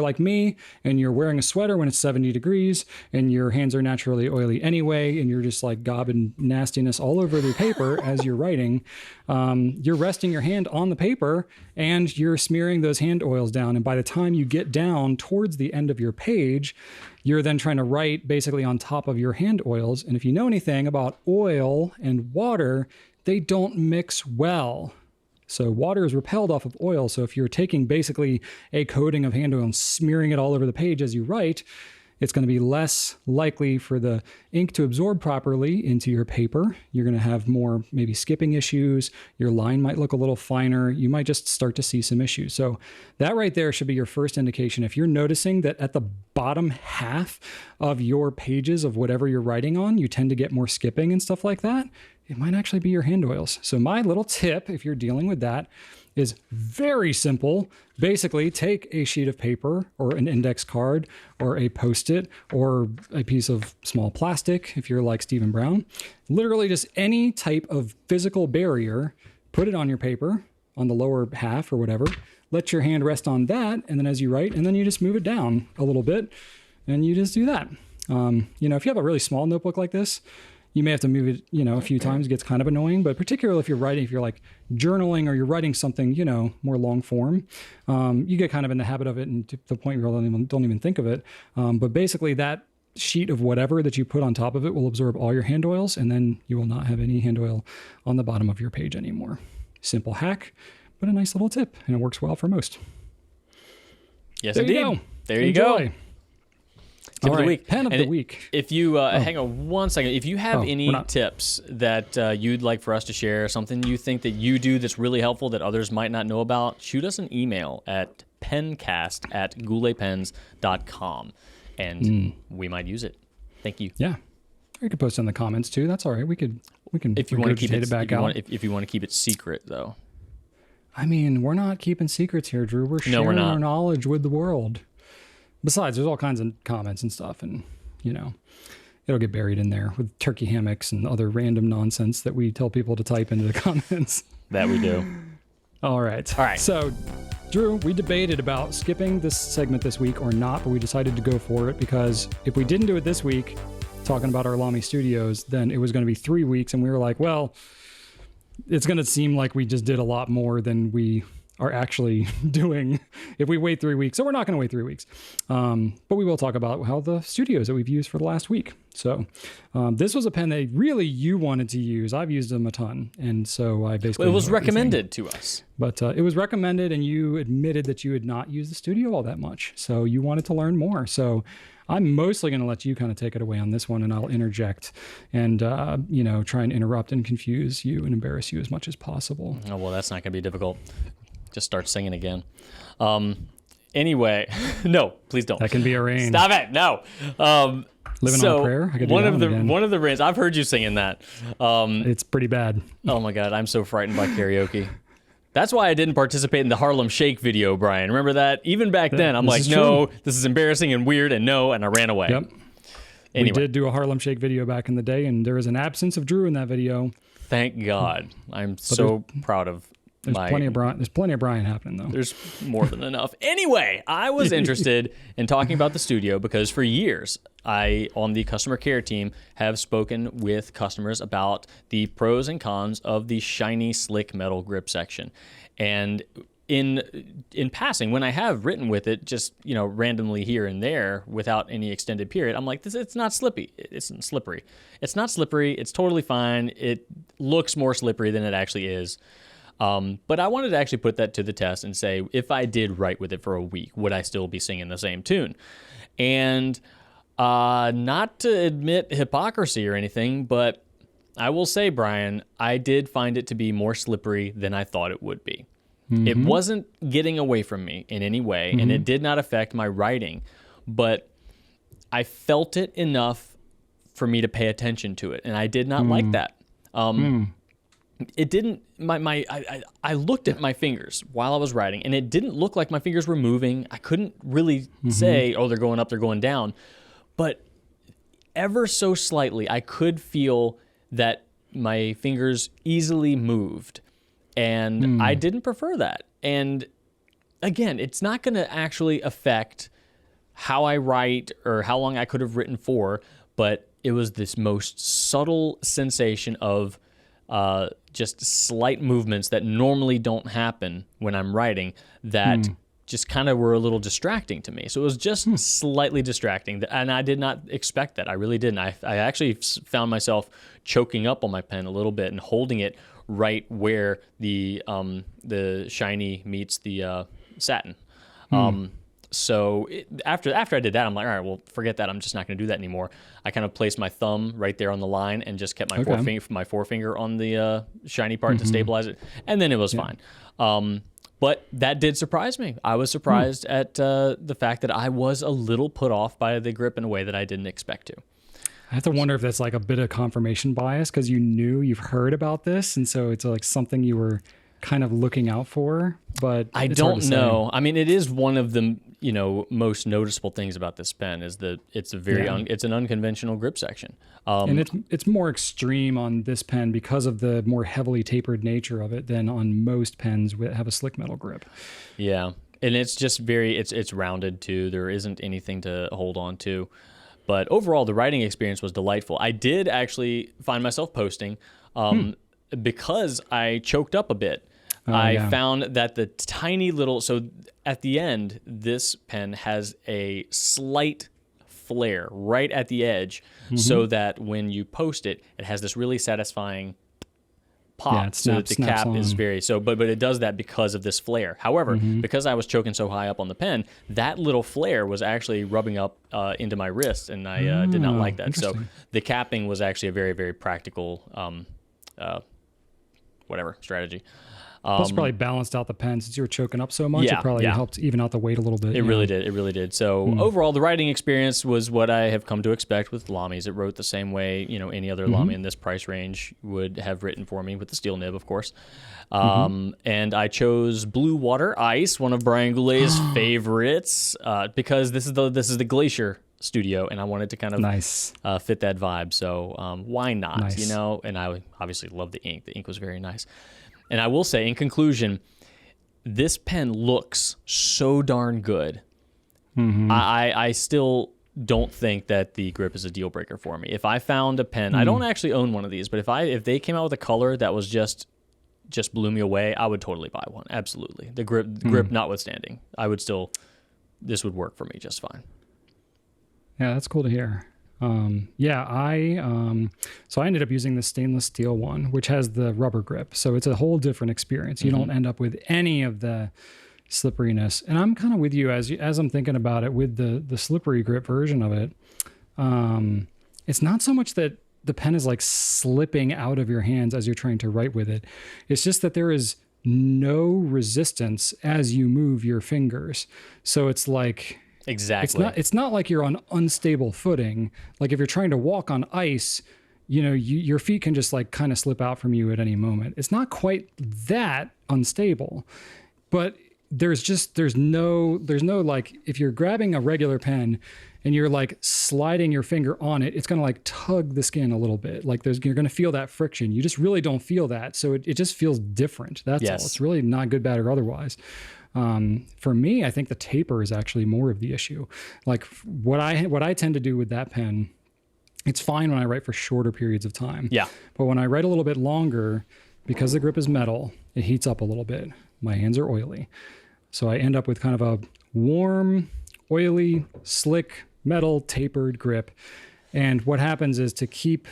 [SPEAKER 1] like me, and you're wearing a sweater when it's 70 degrees, and your hands are naturally oily anyway, and you're just like gobbing nastiness all over the paper as you're writing, you're resting your hand on the paper, and you're smearing those hand oils down. And by the time you get down towards the end of your page, you're then trying to write basically on top of your hand oils. And if you know anything about oil and water, they don't mix well. So water is repelled off of oil. So if you're taking basically a coating of hand oil and smearing it all over the page as you write, it's going to be less likely for the ink to absorb properly into your paper. You're going to have more maybe skipping issues. Your line might look a little finer. You might just start to see some issues. So that right there should be your first indication. If you're noticing that at the bottom half of your pages of whatever you're writing on, you tend to get more skipping and stuff like that, it might actually be your hand oils. So my little tip, if you're dealing with that, is very simple. Basically, take a sheet of paper or an index card or a Post-it or a piece of small plastic, if you're like Stephen Brown. Literally just any type of physical barrier, put it on your paper on the lower half or whatever. Let your hand rest on that, and then as you write, and then you just move it down a little bit, and you just do that. If you have a really small notebook like this, you may have to move it, a few times. It gets kind of annoying, but particularly if you're like journaling or you're writing something, more long form, you get kind of in the habit of it, and to the point where you don't even think of it. But basically that sheet of whatever that you put on top of it will absorb all your hand oils, and then you will not have any hand oil on the bottom of your page anymore. Simple hack, but a nice little tip, and it works well for most.
[SPEAKER 2] Yes,
[SPEAKER 1] There
[SPEAKER 2] indeed.
[SPEAKER 1] you go.
[SPEAKER 2] There you go. Tip
[SPEAKER 1] All
[SPEAKER 2] of the
[SPEAKER 1] right,
[SPEAKER 2] week.
[SPEAKER 1] pen of
[SPEAKER 2] And
[SPEAKER 1] the week.
[SPEAKER 2] If you hang on one second, if you have
[SPEAKER 1] Oh,
[SPEAKER 2] any
[SPEAKER 1] we're not-
[SPEAKER 2] tips that you'd like for us to share, something you think that you do that's really helpful that others might not know about, shoot us an email at pencast@gouletpens.com, and we might use it. Thank you.
[SPEAKER 1] Yeah. You could post in the comments too. That's all right. We can
[SPEAKER 2] If you want to keep
[SPEAKER 1] regurgitate
[SPEAKER 2] it
[SPEAKER 1] back out.
[SPEAKER 2] if you want to keep it secret, though.
[SPEAKER 1] I mean, we're not keeping secrets here, Drew. We're sharing
[SPEAKER 2] we're not.
[SPEAKER 1] our knowledge with the world. Besides, there's all kinds of comments and stuff, and it'll get buried in there with turkey hammocks and other random nonsense that we tell people to type into the comments.
[SPEAKER 2] That we do.
[SPEAKER 1] All right. So, Drew, we debated about skipping this segment this week or not, but we decided to go for it because if we didn't do it this week, talking about our Lamy Studios, then it was going to be 3 weeks, and we were like, well, it's going to seem like we just did a lot more than we are actually doing if we wait 3 weeks. So we're not going to wait 3 weeks. But we will talk about how the studios that we've used for the last week. So this was a pen that really you wanted to use. I've used them a ton. And so I basically...
[SPEAKER 2] Well, it was recommended to us.
[SPEAKER 1] But it was recommended, and you admitted that you had not used the studio all that much. So you wanted to learn more. So I'm mostly going to let you kind of take it away on this one, and I'll interject and, try and interrupt and confuse you and embarrass you as much as possible.
[SPEAKER 2] Oh, well, that's not going to be difficult. Just start singing again. Anyway, no, please don't.
[SPEAKER 1] That can be arranged.
[SPEAKER 2] Stop it. No.
[SPEAKER 1] Living on prayer. I could do
[SPEAKER 2] one
[SPEAKER 1] that
[SPEAKER 2] of the
[SPEAKER 1] again.
[SPEAKER 2] one of the rants. I've heard you singing that.
[SPEAKER 1] It's pretty bad.
[SPEAKER 2] Oh my God, I'm so frightened by karaoke. That's why I didn't participate in the Harlem Shake video, Brian. Remember that? Even back then, I'm like, no, this is embarrassing and weird, and I ran away.
[SPEAKER 1] Yep.
[SPEAKER 2] Anyway.
[SPEAKER 1] We did do a Harlem Shake video back in the day, and there is an absence of Drew in that video.
[SPEAKER 2] Thank God. I'm so proud of
[SPEAKER 1] There's plenty of Brian. There's plenty of Brian happening though.
[SPEAKER 2] There's more than enough. Anyway, I was interested in talking about the studio because for years, I, on the customer care team, have spoken with customers about the pros and cons of the shiny, slick metal grip section. And in passing, when I have written with it, just randomly here and there without any extended period, I'm like, it's not slippy. It's slippery. It's not slippery. It's totally fine. It looks more slippery than it actually is. But I wanted to actually put that to the test and say, if I did write with it for a week, would I still be singing the same tune? And not to admit hypocrisy or anything, but I will say, Brian, I did find it to be more slippery than I thought it would be. Mm-hmm. It wasn't getting away from me in any way, and it did not affect my writing, but I felt it enough for me to pay attention to it, and I did not like that. It didn't. I looked at my fingers while I was writing, and it didn't look like my fingers were moving. I couldn't really say, "Oh, they're going up, they're going down," but ever so slightly, I could feel that my fingers easily moved, and I didn't prefer that. And again, it's not going to actually affect how I write or how long I could have written for, but it was this most subtle sensation of just slight movements that normally don't happen when I'm writing that just kind of were a little distracting to me. So it was just slightly distracting, and I did not expect that. I really didn't. I actually found myself choking up on my pen a little bit and holding it right where the shiny meets the satin. So after I did that, I'm like, all right, well, forget that. I'm just not going to do that anymore. I kind of placed my thumb right there on the line and just kept my forefinger on the shiny part to stabilize it, and then it was fine. But that did surprise me. I was surprised at the fact that I was a little put off by the grip in a way that I didn't expect to.
[SPEAKER 1] I have to wonder if that's like a bit of confirmation bias because you've heard about this, and so it's like something you were kind of looking out for, but
[SPEAKER 2] I don't know. I mean, it is one of the most noticeable things about this pen is that it's a very it's an unconventional grip section,
[SPEAKER 1] and it's more extreme on this pen because of the more heavily tapered nature of it than on most pens that have a slick metal grip.
[SPEAKER 2] Yeah, and it's just it's rounded too. There isn't anything to hold on to, but overall the writing experience was delightful. I did actually find myself posting because I choked up a bit. I found that the tiny little, so at the end, this pen has a slight flare right at the edge so that when you post it, it has this really satisfying pop.
[SPEAKER 1] Yeah, it
[SPEAKER 2] so that the
[SPEAKER 1] snaps
[SPEAKER 2] cap is
[SPEAKER 1] on.
[SPEAKER 2] very but it does that because of this flare. However, because I was choking so high up on the pen, that little flare was actually rubbing up into my wrist, and I did not like that. So
[SPEAKER 1] interesting.
[SPEAKER 2] the capping was actually a very, very practical strategy.
[SPEAKER 1] Plus, probably balanced out the pen since you were choking up so much.
[SPEAKER 2] Yeah,
[SPEAKER 1] It probably
[SPEAKER 2] yeah.
[SPEAKER 1] helped even out the weight a little bit.
[SPEAKER 2] It really did. It really did. So overall, the writing experience was what I have come to expect with Lamis. It wrote the same way any other Lamy in this price range would have written for me, with the steel nib, of course. And I chose Blue Water Ice, one of Brian Goulet's favorites, because this is the Glacier Studio, and I wanted to kind of
[SPEAKER 1] Nice.
[SPEAKER 2] fit that vibe. So why not?
[SPEAKER 1] Nice.
[SPEAKER 2] And I obviously love the ink. The ink was very nice. And I will say, in conclusion, this pen looks so darn good. I still don't think that the grip is a deal breaker for me. If I found a pen, I don't actually own one of these, but if they came out with a color that was just blew me away, I would totally buy one. Absolutely. The grip notwithstanding, this would work for me just fine.
[SPEAKER 1] Yeah, that's cool to hear. So I ended up using the stainless steel one, which has the rubber grip. So it's a whole different experience. You don't end up with any of the slipperiness. And I'm kind of with you as I'm thinking about it with the slippery grip version of it. It's not so much that the pen is like slipping out of your hands as you're trying to write with it. It's just that there is no resistance as you move your fingers. So it's like...
[SPEAKER 2] Exactly.
[SPEAKER 1] It's not like you're on unstable footing. Like if you're trying to walk on ice, your feet can just like kind of slip out from you at any moment. It's not quite that unstable, but there's no like, if you're grabbing a regular pen and you're like sliding your finger on it, it's going to like tug the skin a little bit. Like you're going to feel that friction. You just really don't feel that. So it just feels different. That's all. It's really not good, bad, or otherwise. For me, I think the taper is actually more of the issue. Like what I tend to do with that pen, it's fine when I write for shorter periods of time.
[SPEAKER 2] Yeah.
[SPEAKER 1] But when I write a little bit longer, because the grip is metal, it heats up a little bit. My hands are oily. So I end up with kind of a warm, oily, slick, metal tapered grip. And what happens is to keep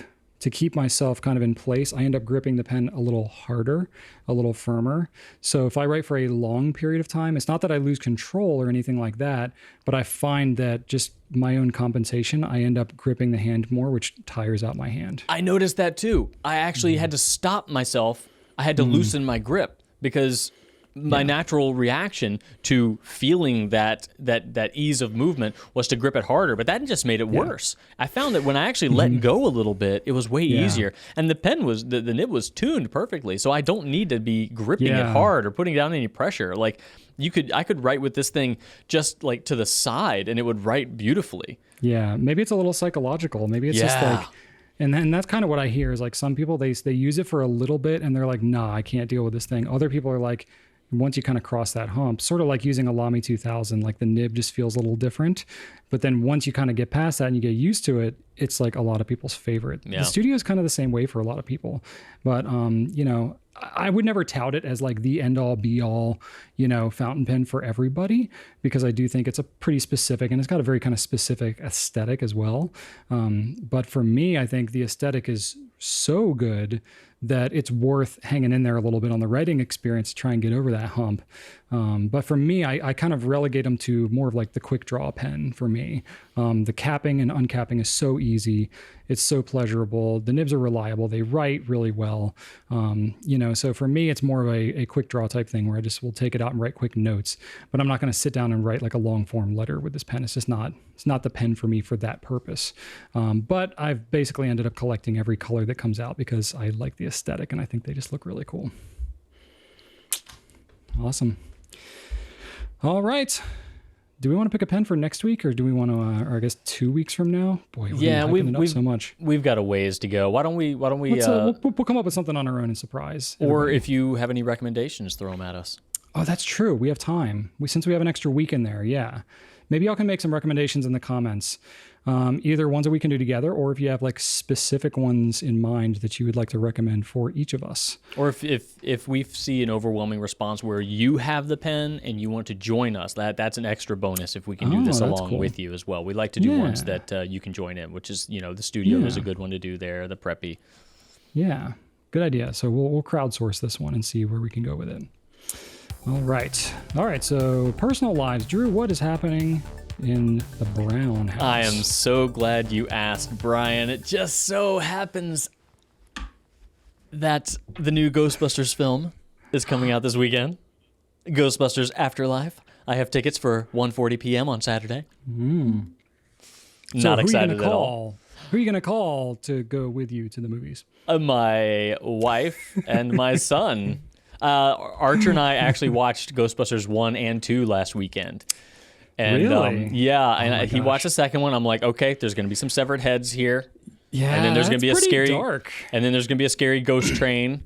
[SPEAKER 1] myself kind of in place, I end up gripping the pen a little harder, a little firmer. So if I write for a long period of time, it's not that I lose control or anything like that, but I find that just my own compensation, I end up gripping the hand more, which tires out my hand.
[SPEAKER 2] I noticed that too. I actually had to stop myself. I had to loosen my grip because my natural reaction to feeling that ease of movement was to grip it harder, but that just made it worse. I found that when I actually let go a little bit, it was way easier. And the pen was, the nib was tuned perfectly, so I don't need to be gripping it hard or putting down any pressure. Like I could write with this thing just like to the side and it would write beautifully.
[SPEAKER 1] Yeah, maybe it's a little psychological. Maybe it's just like, and then that's kind of what I hear is like some people, they use it for a little bit and they're like, nah, I can't deal with this thing. Other people are like, once you kind of cross that hump, sort of like using a Lamy 2000, like the nib just feels a little different. But then once you kind of get past that and you get used to it, it's like a lot of people's favorite. The studio is kind of the same way for a lot of people. But, I would never tout it as like the end all be all, fountain pen for everybody, because I do think it's a pretty specific, and it's got a very kind of specific aesthetic as well. But for me, I think the aesthetic is so good that it's worth hanging in there a little bit on the writing experience to try and get over that hump. But for me, I kind of relegate them to more of like the quick draw pen for me. The capping and uncapping is so easy. It's so pleasurable. The nibs are reliable. They write really well. So for me, it's more of a quick draw type thing where I just will take it out and write quick notes, but I'm not going to sit down and write like a long form letter with this pen. It's not the pen for me for that purpose. But I've basically ended up collecting every color that comes out because I like the aesthetic and I think they just look really cool. Awesome. All right. Do we want to pick a pen for next week, or do we want to, or I guess 2 weeks from now? Boy, we've
[SPEAKER 2] so much. We've got a ways to go. Why don't we?
[SPEAKER 1] We'll come up with something on our own and surprise.
[SPEAKER 2] Or if you have any recommendations, throw them at us.
[SPEAKER 1] Oh, that's true. We have time. Since we have an extra week in there, yeah. Maybe y'all can make some recommendations in the comments. Either ones that we can do together, or if you have like specific ones in mind that you would like to recommend for each of us.
[SPEAKER 2] Or if we see an overwhelming response where you have the pen and you want to join us, that's an extra bonus if we can do this along with you as well. We like to do ones that you can join in, which is, the studio is a good one to do there, the preppy.
[SPEAKER 1] Yeah. Good idea. So we'll crowdsource this one and see where we can go with it. All right. So personal lives, Drew. What is happening in the Brown house?
[SPEAKER 2] I am so glad you asked, Brian. It just so happens that the new Ghostbusters film is coming out this weekend. Ghostbusters Afterlife. I have tickets for 1:40 p.m. on Saturday. Not excited at all.
[SPEAKER 1] Who are you going to call to go with you to the movies?
[SPEAKER 2] My wife and my son. Archer and I actually watched Ghostbusters 1 and 2 last weekend. And,
[SPEAKER 1] Really?
[SPEAKER 2] Yeah, and
[SPEAKER 1] my
[SPEAKER 2] he
[SPEAKER 1] gosh.
[SPEAKER 2] watched the second one. I'm like, okay, there's going to be some severed heads here.
[SPEAKER 1] Yeah,
[SPEAKER 2] And then there's going to be a
[SPEAKER 1] that's
[SPEAKER 2] scary
[SPEAKER 1] pretty dark.
[SPEAKER 2] And then there's going to be a scary ghost train.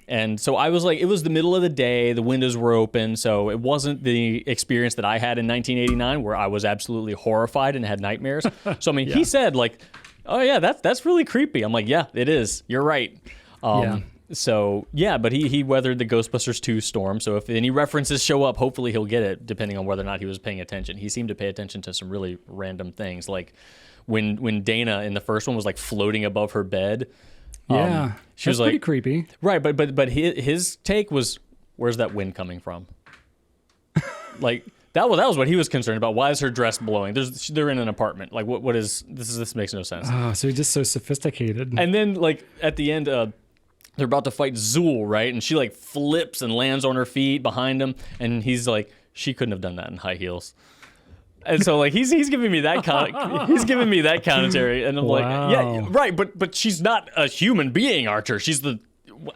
[SPEAKER 2] And so I was like, it was the middle of the day, the windows were open, so it wasn't the experience that I had in 1989 where I was absolutely horrified and had nightmares. So I mean, he said like, "Oh yeah, that's really creepy." I'm like, "Yeah, it is. You're right." So yeah, but he weathered the Ghostbusters 2 storm. So if any references show up, hopefully he'll get it, depending on whether or not he was paying attention. He seemed to pay attention to some really random things, like when Dana in the first one was like floating above her bed.
[SPEAKER 1] Yeah,
[SPEAKER 2] she was
[SPEAKER 1] that's pretty
[SPEAKER 2] like,
[SPEAKER 1] creepy.
[SPEAKER 2] Right, but his take was, where's that wind coming from? Like that was what he was concerned about. Why is her dress blowing? They're in an apartment. Like what is this? This makes no sense.
[SPEAKER 1] Oh, so he's just so sophisticated.
[SPEAKER 2] And then like at the end, they're about to fight Zool, right? And she like flips and lands on her feet behind him, and he's like, she couldn't have done that in high heels. And so like he's giving me that commentary, and I'm like, yeah, right, but she's not a human being, Archer. She's the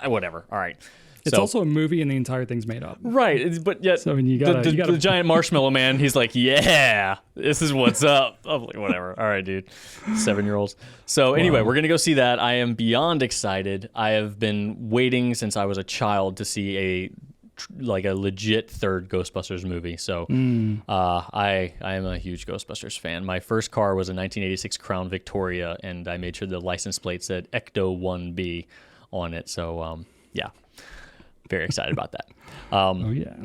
[SPEAKER 2] whatever. All right.
[SPEAKER 1] It's also a movie, and the entire thing's made up.
[SPEAKER 2] Right, but yet
[SPEAKER 1] so I mean, you gotta...
[SPEAKER 2] the giant marshmallow man. He's like, yeah, this is what's up. I'm like, whatever. All right, dude. 7-year-olds. So anyway, we're gonna go see that. I am beyond excited. I have been waiting since I was a child to see a legit third Ghostbusters movie. So I am a huge Ghostbusters fan. My first car was a 1986 Crown Victoria, and I made sure the license plate said Ecto 1B on it. So yeah, very excited about that.
[SPEAKER 1] Oh yeah.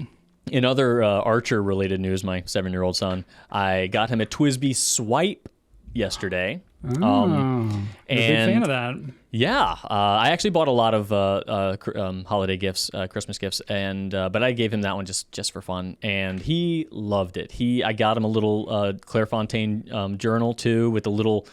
[SPEAKER 2] In other Archer-related news, my 7-year-old son, I got him a TWSBI Swipe yesterday.
[SPEAKER 1] I'm a big fan of that.
[SPEAKER 2] Yeah, I actually bought a lot of holiday gifts, Christmas gifts, and but I gave him that one just for fun, and he loved it. I got him a little Clairefontaine journal too, with the little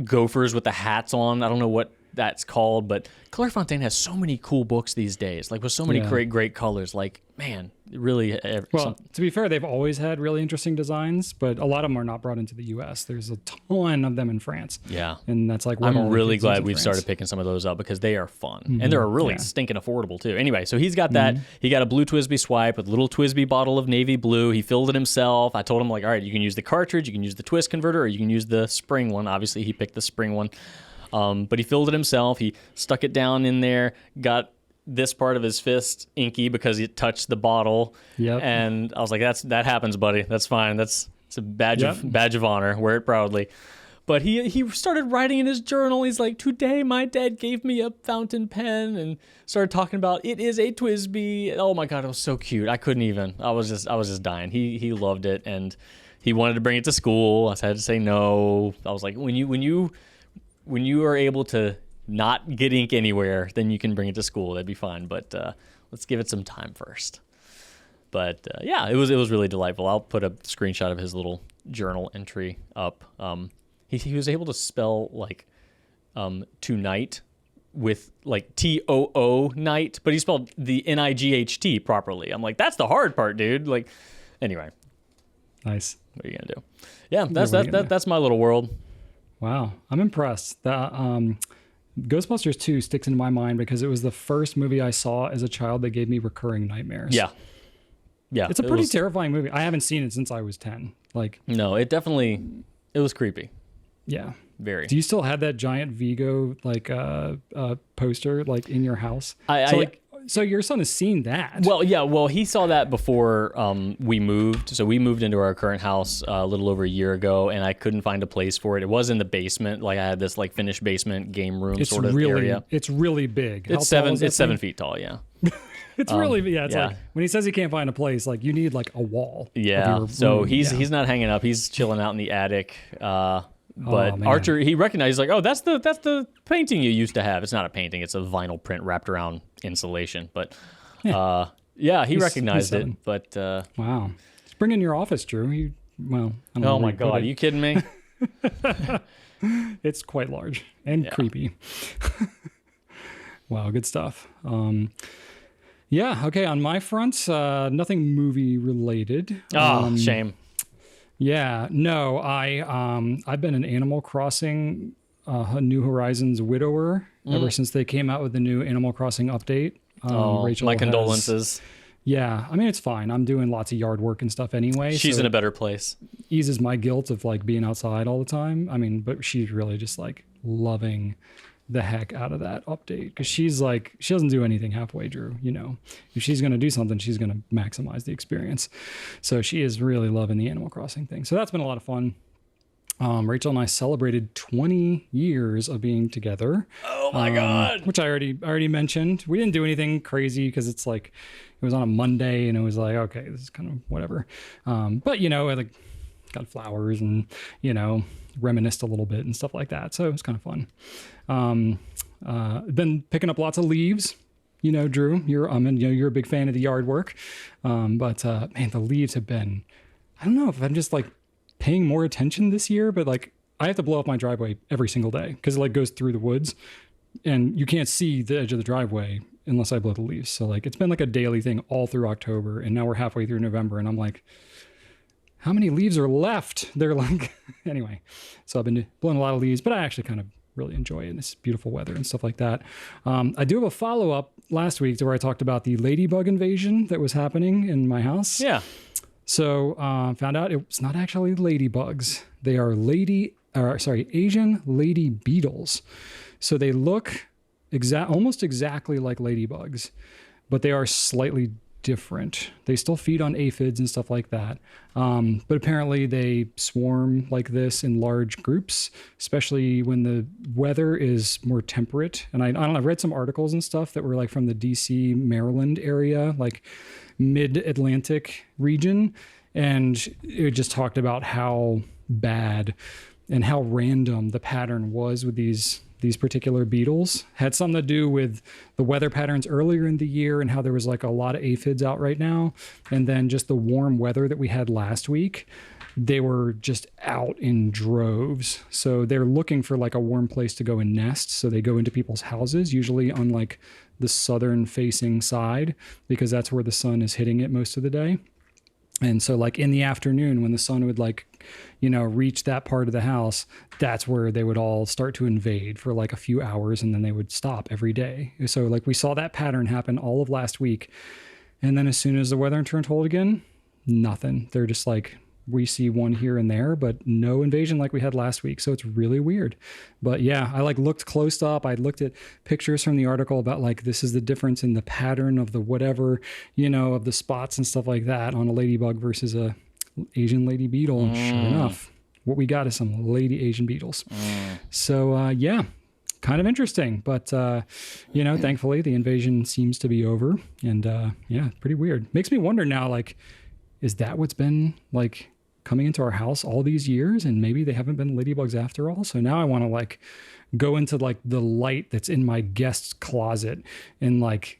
[SPEAKER 2] gophers with the hats on. I don't know what that's called, but Clairefontaine has so many cool books these days, like with so many great colors. Like, man, really.
[SPEAKER 1] Well, to be fair, they've always had really interesting designs, but a lot of them are not brought into the U.S. There's a ton of them in France.
[SPEAKER 2] Yeah,
[SPEAKER 1] and that's like
[SPEAKER 2] I'm really glad we've started picking some of those up because they are fun and they're really stinking affordable too. Anyway, so he's got that. He got a blue TWSBI Swipe with a little TWSBI bottle of navy blue. He filled it himself. I told him like, all right, you can use the cartridge, you can use the twist converter, or you can use the spring one. Obviously, he picked the spring one. But he filled it himself. He stuck it down in there, got this part of his fist inky because it touched the bottle. Yep. And I was like, that happens, buddy. That's fine. It's a badge of honor. Wear it proudly. But he started writing in his journal. He's like, today my dad gave me a fountain pen, and started talking about it is a TWSBI. Oh my God, it was so cute. I couldn't even. I was just dying. He loved it, and he wanted to bring it to school. I had to say no. I was like, when you are able to not get ink anywhere, then you can bring it to school. That'd be fine. But let's give it some time first. But yeah, it was really delightful. I'll put a screenshot of his little journal entry up. He was able to spell like tonight with like TOO night, but he spelled the NIGHT properly. I'm like, that's the hard part, dude. Like, anyway.
[SPEAKER 1] Nice.
[SPEAKER 2] What are you gonna do? Yeah, that's my little world.
[SPEAKER 1] Wow, I'm impressed. Ghostbusters 2 sticks in my mind because it was the first movie I saw as a child that gave me recurring nightmares.
[SPEAKER 2] Yeah.
[SPEAKER 1] It's a pretty terrifying movie. I haven't seen it since I was 10.
[SPEAKER 2] No, it was creepy.
[SPEAKER 1] Yeah.
[SPEAKER 2] Very.
[SPEAKER 1] Do you still have that giant Vigo poster in your house? So your son has seen that.
[SPEAKER 2] Well, yeah. Well, he saw that before we moved. So we moved into our current house a little over a year ago, and I couldn't find a place for it. It was in the basement. Like I had this finished basement game room sort of area.
[SPEAKER 1] It's really big.
[SPEAKER 2] It's 7 feet tall. Yeah.
[SPEAKER 1] It's really like when he says he can't find a place, you need a wall.
[SPEAKER 2] Yeah. So he's not hanging up. He's chilling out in the attic. But
[SPEAKER 1] man.
[SPEAKER 2] Archer, he recognized, like, oh, that's the painting you used to have. It's not a painting; it's a vinyl print wrapped around insulation. But he recognized
[SPEAKER 1] he's
[SPEAKER 2] it. But
[SPEAKER 1] wow, just bring in your office, Drew. I don't know
[SPEAKER 2] oh
[SPEAKER 1] where
[SPEAKER 2] my
[SPEAKER 1] you put
[SPEAKER 2] God, are
[SPEAKER 1] it.
[SPEAKER 2] you kidding me?
[SPEAKER 1] It's quite large and creepy. Wow, good stuff. Okay, on my front, nothing movie related.
[SPEAKER 2] Oh, shame.
[SPEAKER 1] Yeah, no, I've been an Animal Crossing New Horizons widower ever since they came out with the new Animal Crossing update. Rachel
[SPEAKER 2] my
[SPEAKER 1] has-
[SPEAKER 2] condolences.
[SPEAKER 1] Yeah, I mean, it's fine. I'm doing lots of yard work and stuff anyway.
[SPEAKER 2] She's
[SPEAKER 1] so
[SPEAKER 2] in a better place.
[SPEAKER 1] it eases my guilt of like being outside all the time. I mean, but she's really just like loving the heck out of that update because she's like, she doesn't do anything halfway, Drew. You know, if she's going to do something, she's going to maximize the experience. So she is really loving the Animal Crossing thing. So that's been a lot of fun. Rachel and I celebrated 20 years of being together.
[SPEAKER 2] Oh my God.
[SPEAKER 1] Which I already mentioned. We didn't do anything crazy because it's like, it was on a Monday and it was like, okay, this is kind of whatever. But you know, I like got flowers and, you know, reminisced a little bit and stuff like that. So it was kind of fun. Been picking up lots of leaves. You know, Drew, you're a big fan of the yard work. Man, the leaves have been, I don't know if I'm just like paying more attention this year, but like I have to blow up my driveway every single day because it like goes through the woods and you can't see the edge of the driveway unless I blow the leaves. So like it's been like a daily thing all through October and now we're halfway through November and I'm like, how many leaves are left? They're like, anyway, so I've been blowing a lot of leaves, but I actually kind of really enjoy it in this beautiful weather and stuff like that. I do have a follow-up last week to where I talked about the ladybug invasion that was happening in my house.
[SPEAKER 2] Yeah.
[SPEAKER 1] So found out it's not actually ladybugs. They are Asian lady beetles. So they look almost exactly like ladybugs, but they are slightly different. They still feed on aphids and stuff like that. But apparently they swarm like this in large groups, especially when the weather is more temperate. And I don't know, I've read some articles and stuff that were like from the DC, Maryland area, like mid-Atlantic region. And it just talked about how bad and how random the pattern was with these particular beetles. Had something to do with the weather patterns earlier in the year and how there was like a lot of aphids out right now. And then just the warm weather that we had last week, they were just out in droves. So they're looking for like a warm place to go and nest. So they go into people's houses, usually on like the southern facing side, because that's where the sun is hitting it most of the day. And so like in the afternoon when the sun would like, you know, reach that part of the house, that's where they would all start to invade for like a few hours and then they would stop every day. So like we saw that pattern happen all of last week. And then as soon as the weather turned cold again, nothing. They're just like, we see one here and there, but no invasion like we had last week. So it's really weird. But yeah, I like looked close up. I looked at pictures from the article about like, this is the difference in the pattern of the whatever, you know, of the spots and stuff like that on a ladybug versus a Asian lady beetle. And sure enough, what we got is some lady Asian beetles. So yeah, kind of interesting, but you know, thankfully the invasion seems to be over and yeah, pretty weird. Makes me wonder now, like, is that what's been like coming into our house all these years and maybe they haven't been ladybugs after all? So now I want to like go into like the light that's in my guest closet and like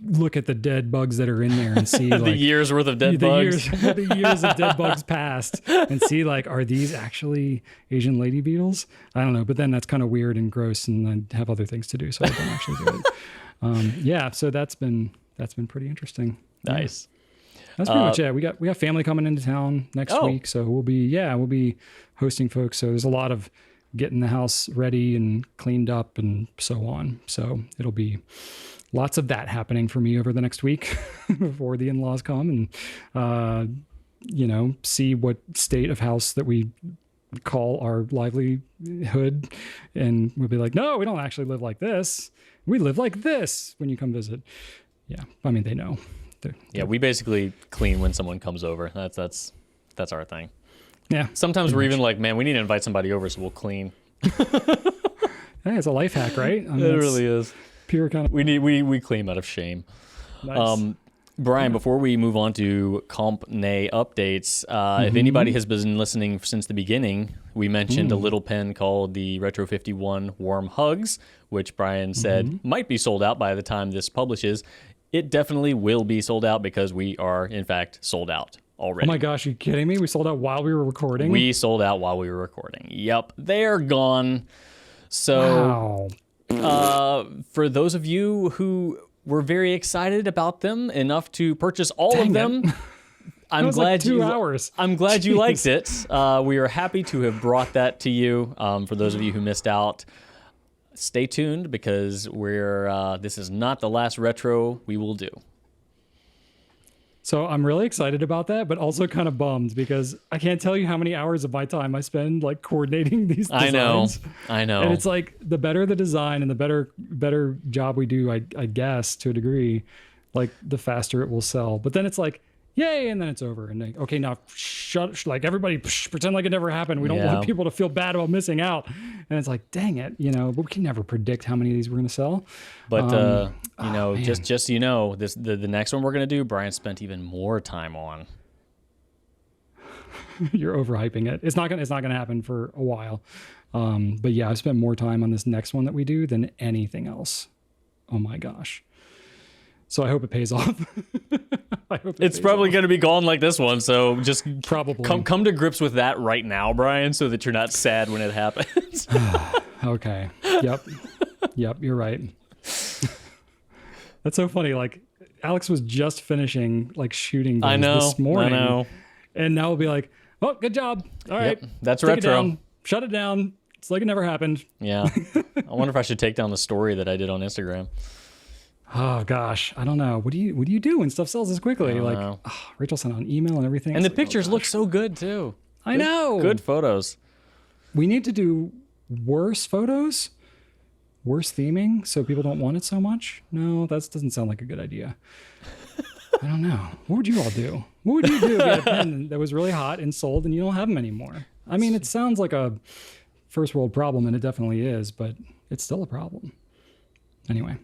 [SPEAKER 1] look at the dead bugs that are in there and see
[SPEAKER 2] The
[SPEAKER 1] like
[SPEAKER 2] years worth of dead bugs.
[SPEAKER 1] the years of dead bugs past and see like, are these actually Asian lady beetles? I don't know, but then that's kind of weird and gross and I have other things to do. So I don't actually do it. Yeah. So that's been pretty interesting.
[SPEAKER 2] Nice.
[SPEAKER 1] Yeah. That's pretty much it. We got family coming into town next week, so we'll be hosting folks. So there's a lot of getting the house ready and cleaned up and so on. So it'll be lots of that happening for me over the next week before the in-laws come and you know, see what state of house that we call our livelihood, and we'll be like, no, we don't actually live like this. We live like this when you come visit. Yeah, I mean they know.
[SPEAKER 2] Yeah, we basically clean when someone comes over. That's our thing.
[SPEAKER 1] Yeah.
[SPEAKER 2] Sometimes we're even like, man, we need to invite somebody over, so we'll clean.
[SPEAKER 1] Hey, it's a life hack, right? I mean,
[SPEAKER 2] It really is.
[SPEAKER 1] Pure kind of.
[SPEAKER 2] We clean out of shame.
[SPEAKER 1] Nice.
[SPEAKER 2] Brian, before we move on to Compnay Updates, if
[SPEAKER 1] Mm-hmm.
[SPEAKER 2] anybody has been listening since the beginning, we mentioned a little pen called the Retro 51 Warm Hugs, which Brian said
[SPEAKER 1] Mm-hmm.
[SPEAKER 2] might be sold out by the time this publishes. It definitely will be sold out because we are, in fact, sold out
[SPEAKER 1] Oh
[SPEAKER 2] already.
[SPEAKER 1] my gosh, are you kidding me? We sold out while we were recording?
[SPEAKER 2] We sold out while we were recording. Yep, they're gone. So,
[SPEAKER 1] Wow.
[SPEAKER 2] for those of you who were very excited about them enough to purchase all
[SPEAKER 1] Dang
[SPEAKER 2] of them,
[SPEAKER 1] it.
[SPEAKER 2] I'm
[SPEAKER 1] was
[SPEAKER 2] glad
[SPEAKER 1] like 2
[SPEAKER 2] you.
[SPEAKER 1] hours.
[SPEAKER 2] I'm glad you
[SPEAKER 1] Jeez.
[SPEAKER 2] liked it. We are happy to have brought that to you. For those of you who missed out, stay tuned because we're. This is not the last retro we will do.
[SPEAKER 1] So I'm really excited about that, but also kind of bummed because I can't tell you how many hours of my time I spend like coordinating these designs.
[SPEAKER 2] I know.
[SPEAKER 1] And it's like the better the design and the better job we do, I guess to a degree, like the faster it will sell. But then it's like, yay, and then it's over. And like, okay, now like everybody pretend like it never happened. We don't
[SPEAKER 2] Yeah.
[SPEAKER 1] want people to feel bad about missing out. And it's like, dang it, but we can never predict how many of these we're going to sell.
[SPEAKER 2] But
[SPEAKER 1] man.
[SPEAKER 2] just so you know, the next one we're gonna do, Brian spent even more time on.
[SPEAKER 1] You're overhyping it. It's not gonna happen for a while. But yeah, I've spent more time on this next one that we do than anything else. Oh my gosh. So I hope it pays off. I hope
[SPEAKER 2] It's
[SPEAKER 1] pays
[SPEAKER 2] probably
[SPEAKER 1] off.
[SPEAKER 2] going to be gone like this one, so just
[SPEAKER 1] Probably.
[SPEAKER 2] come to grips with that right now, Brian, so that you're not sad when it happens.
[SPEAKER 1] Okay. Yep. You're right. That's so funny. Like Alex was just finishing like shooting those this morning.
[SPEAKER 2] I know.
[SPEAKER 1] And now we'll be like, oh, good job. All right.
[SPEAKER 2] Yep, that's
[SPEAKER 1] Take it
[SPEAKER 2] retro.
[SPEAKER 1] down. Shut it down. It's like it never happened.
[SPEAKER 2] Yeah. I wonder if I should take down the story that I did on Instagram.
[SPEAKER 1] Oh gosh, I don't know. What do you do when stuff sells this quickly? Like
[SPEAKER 2] know.
[SPEAKER 1] Rachel sent out an email and everything.
[SPEAKER 2] And the
[SPEAKER 1] It's like,
[SPEAKER 2] pictures
[SPEAKER 1] oh,
[SPEAKER 2] look
[SPEAKER 1] gosh.
[SPEAKER 2] so good, too.
[SPEAKER 1] I know.
[SPEAKER 2] Good photos.
[SPEAKER 1] We need to do worse photos, worse theming, so people don't want it so much. No, that doesn't sound like a good idea. I don't know. What would you all do? What would you do if you had a pen that was really hot and sold and you don't have them anymore? I mean, it sounds like a first world problem, and it definitely is, but it's still a problem. Anyway.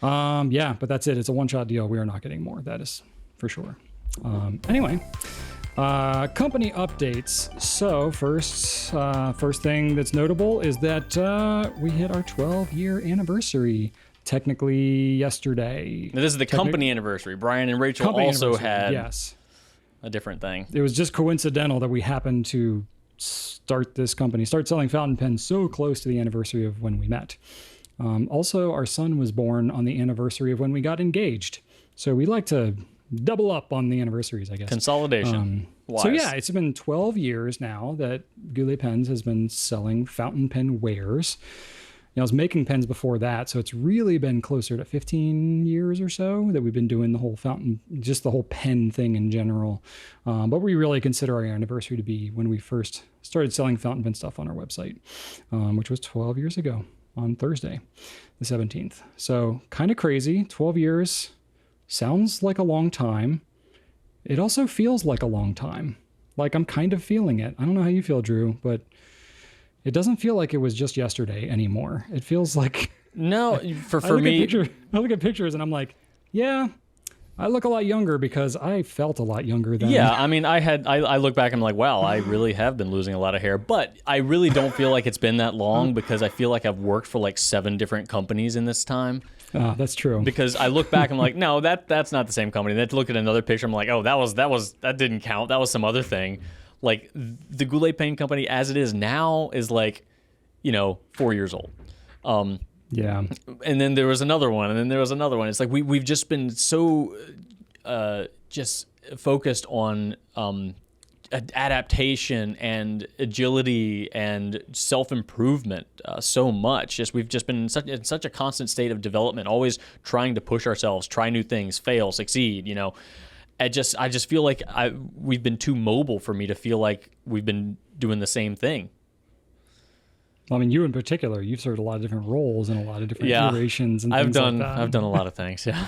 [SPEAKER 1] Yeah, but that's it. It's a one-shot deal. We are not getting more. That is for sure. Anyway, company updates. So first thing that's notable is that we hit our 12-year anniversary technically yesterday.
[SPEAKER 2] Now, this is the company anniversary. Brian and Rachel
[SPEAKER 1] Company
[SPEAKER 2] also
[SPEAKER 1] anniversary,
[SPEAKER 2] had
[SPEAKER 1] yes.
[SPEAKER 2] a different thing.
[SPEAKER 1] It was just coincidental that we happened to start selling fountain pens so close to the anniversary of when we met. Also, our son was born on the anniversary of when we got engaged. So we like to double up on the anniversaries, I guess.
[SPEAKER 2] Consolidation.
[SPEAKER 1] So yeah, it's been 12 years now that Goulet Pens has been selling fountain pen wares. I was making pens before that, so it's really been closer to 15 years or so that we've been doing the whole just the whole pen thing in general. But we really consider our anniversary to be when we first started selling fountain pen stuff on our website, which was 12 years ago on Thursday, the 17th. So kind of crazy. 12 years sounds like a long time. It also feels like a long time. Like I'm kind of feeling it. I don't know how you feel, Drew, but it doesn't feel like it was just yesterday anymore. It feels like
[SPEAKER 2] No, for
[SPEAKER 1] I
[SPEAKER 2] me,
[SPEAKER 1] look at pictures and I'm like, yeah, I look a lot younger because I felt a lot younger then.
[SPEAKER 2] yeah, I mean, I look back and I'm like, wow, I really have been losing a lot of hair, but I really don't feel like it's been that long because I feel like I've worked for like 7 different companies in this time.
[SPEAKER 1] That's true.
[SPEAKER 2] Because I look back and I'm like, no, that's not the same company. Then to look at another picture, I'm like, oh, that didn't count. That was some other thing. Like the Goulet Paint Company as it is now is like, 4 years old.
[SPEAKER 1] Yeah.
[SPEAKER 2] And then there was another one, and then there was another one. It's like we've just been so just focused on adaptation and agility and self-improvement so much. We've just been in such a constant state of development, always trying to push ourselves, try new things, fail, succeed. I just feel like we've been too mobile for me to feel like we've been doing the same thing.
[SPEAKER 1] Well, I mean, you in particular, you've served a lot of different roles and a lot of different iterations and things like that.
[SPEAKER 2] I've done a lot of things. Yeah.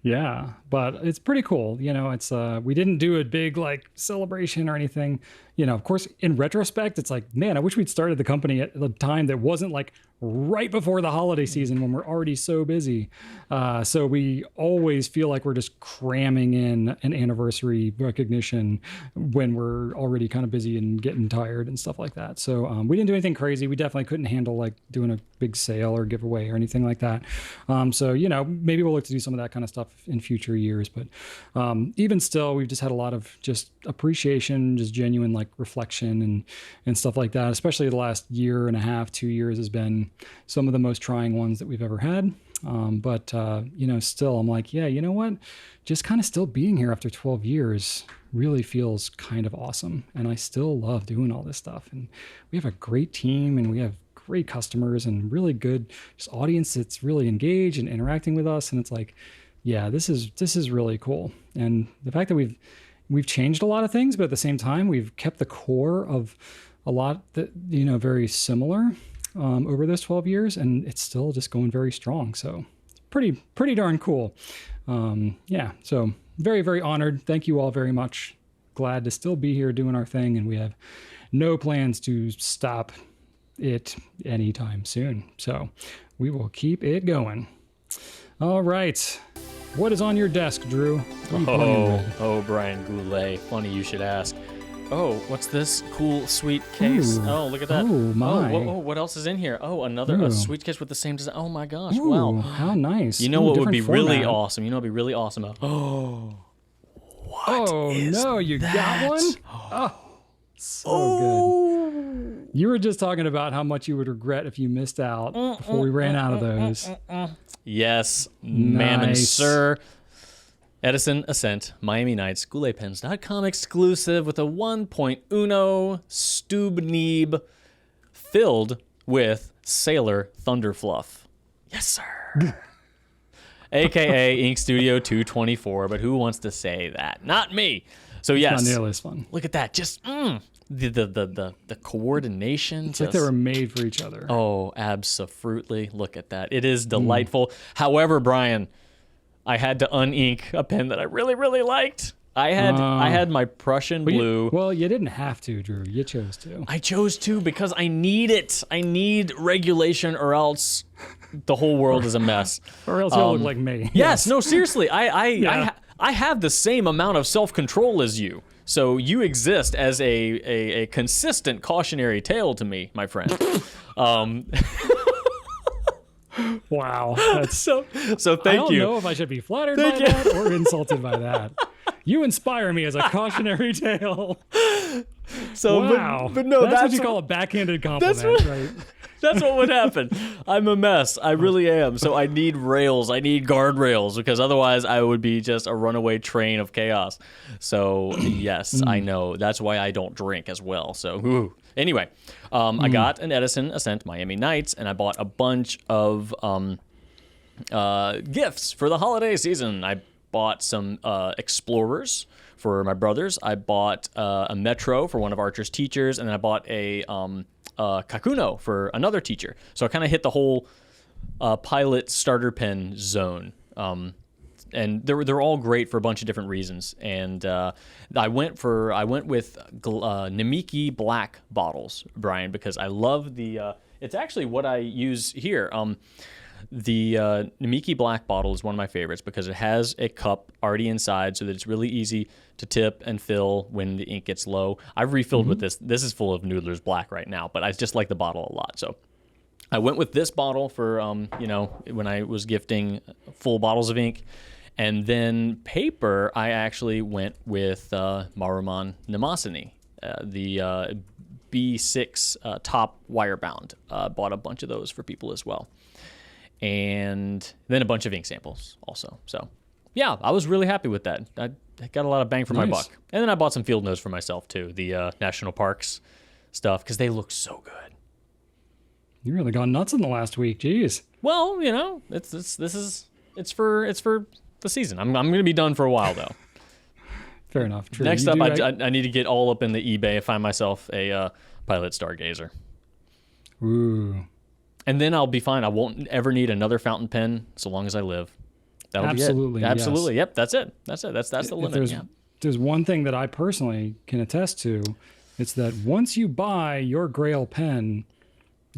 [SPEAKER 1] Yeah, but it's pretty cool. It's we didn't do a big like celebration or anything. Of course, in retrospect, it's like, man, I wish we'd started the company at the time that wasn't like right before the holiday season when we're already so busy. So we always feel like we're just cramming in an anniversary recognition when we're already kind of busy and getting tired and stuff like that. So we didn't do anything crazy. We definitely couldn't handle like doing a big sale or giveaway or anything like that. So, maybe we'll look to do some of that kind of stuff in future years. But even still, we've just had a lot of just appreciation, just genuine like reflection and stuff like that. Especially the last year and a half, 2 years has been some of the most trying ones that we've ever had. But still, I'm like, yeah, you know what? Just kind of still being here after 12 years really feels kind of awesome. And I still love doing all this stuff. And we have a great team and we have great customers and really good just audience that's really engaged and interacting with us. And it's like, yeah, this is really cool. And the fact that we've changed a lot of things, but at the same time, we've kept the core of a lot that, very similar over those 12 years, and it's still just going very strong. So it's pretty darn cool. So very, very honored. Thank you all very much. Glad to still be here doing our thing, and we have no plans to stop it anytime soon. So we will keep it going. All right. What is on your desk, Drew?
[SPEAKER 2] Brian Goulet. Funny you should ask. Oh, what's this cool, sweet case?
[SPEAKER 1] Ooh.
[SPEAKER 2] Oh, look at that.
[SPEAKER 1] Oh, my.
[SPEAKER 2] What else is in here? Oh, a sweet case with the same design. Oh, my gosh.
[SPEAKER 1] Ooh,
[SPEAKER 2] wow.
[SPEAKER 1] How nice.
[SPEAKER 2] You know what would be really
[SPEAKER 1] format.
[SPEAKER 2] awesome? You know what would be really awesome?
[SPEAKER 1] You got one? Oh, so good. You were just talking about how much you would regret if you missed out before we ran out of those.
[SPEAKER 2] Yes, ma'am and sir. Edison Ascent, Miami Nights, GouletPens.com exclusive with a 1.1 Stubneeb filled with Sailor Thunderfluff. Yes, sir. AKA Ink Studio 224, but who wants to say that? Not me. So yes,
[SPEAKER 1] not nearly as fun.
[SPEAKER 2] Look at that. Just the coordination.
[SPEAKER 1] It's like they were made for each other.
[SPEAKER 2] Oh, abso-fruitly. Look at that. It is delightful. However, Brian, I had to unink a pen that I really, really liked. I had my Prussian blue.
[SPEAKER 1] You didn't have to, Drew. You chose to.
[SPEAKER 2] I chose to because I need it. I need regulation, or else the whole world is a mess.
[SPEAKER 1] Or else you'll look like me.
[SPEAKER 2] Yes. No. Seriously. I have the same amount of self-control as you. So you exist as a consistent cautionary tale to me, my friend.
[SPEAKER 1] Wow. That's
[SPEAKER 2] so thank you.
[SPEAKER 1] I don't know if I should be flattered by that or insulted by that. You inspire me as a cautionary tale.
[SPEAKER 2] So,
[SPEAKER 1] wow.
[SPEAKER 2] But no,
[SPEAKER 1] that's what you call a backhanded compliment, right?
[SPEAKER 2] That's what would happen. I'm a mess. I really am. So I need rails. I need guardrails, because otherwise I would be just a runaway train of chaos. So yes, I know. That's why I don't drink as well. So anyway, I got an Edison Ascent Miami Nights, and I bought a bunch of gifts for the holiday season. I bought some Explorers for my brothers. I bought a Metro for one of Archer's teachers, and then I bought a Kakuno for another teacher. So I kind of hit the whole pilot starter pen zone. And they're all great for a bunch of different reasons. And I went with Namiki black bottles, Brian, because I love the. It's actually what I use here. The Namiki black bottle is one of my favorites because it has a cup already inside, so that it's really easy to tip and fill when the ink gets low. I've refilled with this. This is full of Noodler's Black right now, but I just like the bottle a lot. So I went with this bottle for when I was gifting full bottles of ink. And then paper, I actually went with Maruman Namasini, the B6 top wire bound. Bought a bunch of those for people as well. And then a bunch of ink samples also. So yeah, I was really happy with that. I got a lot of bang for my buck. And then I bought some field notes for myself too, the national parks stuff, because they look so good.
[SPEAKER 1] You really gone nuts in the last week. Jeez.
[SPEAKER 2] Well, it's for the season. I'm going to be done for a while though.
[SPEAKER 1] Fair enough. True.
[SPEAKER 2] Next up, I need to get all up in the eBay and find myself a Pilot Stargazer.
[SPEAKER 1] Ooh.
[SPEAKER 2] And then I'll be fine. I won't ever need another fountain pen so long as I live. That'll
[SPEAKER 1] Absolutely.
[SPEAKER 2] be it. Absolutely.
[SPEAKER 1] Yes.
[SPEAKER 2] Yep. That's it. That's the limit.
[SPEAKER 1] There's one thing that I personally can attest to. It's that once you buy your Grail pen,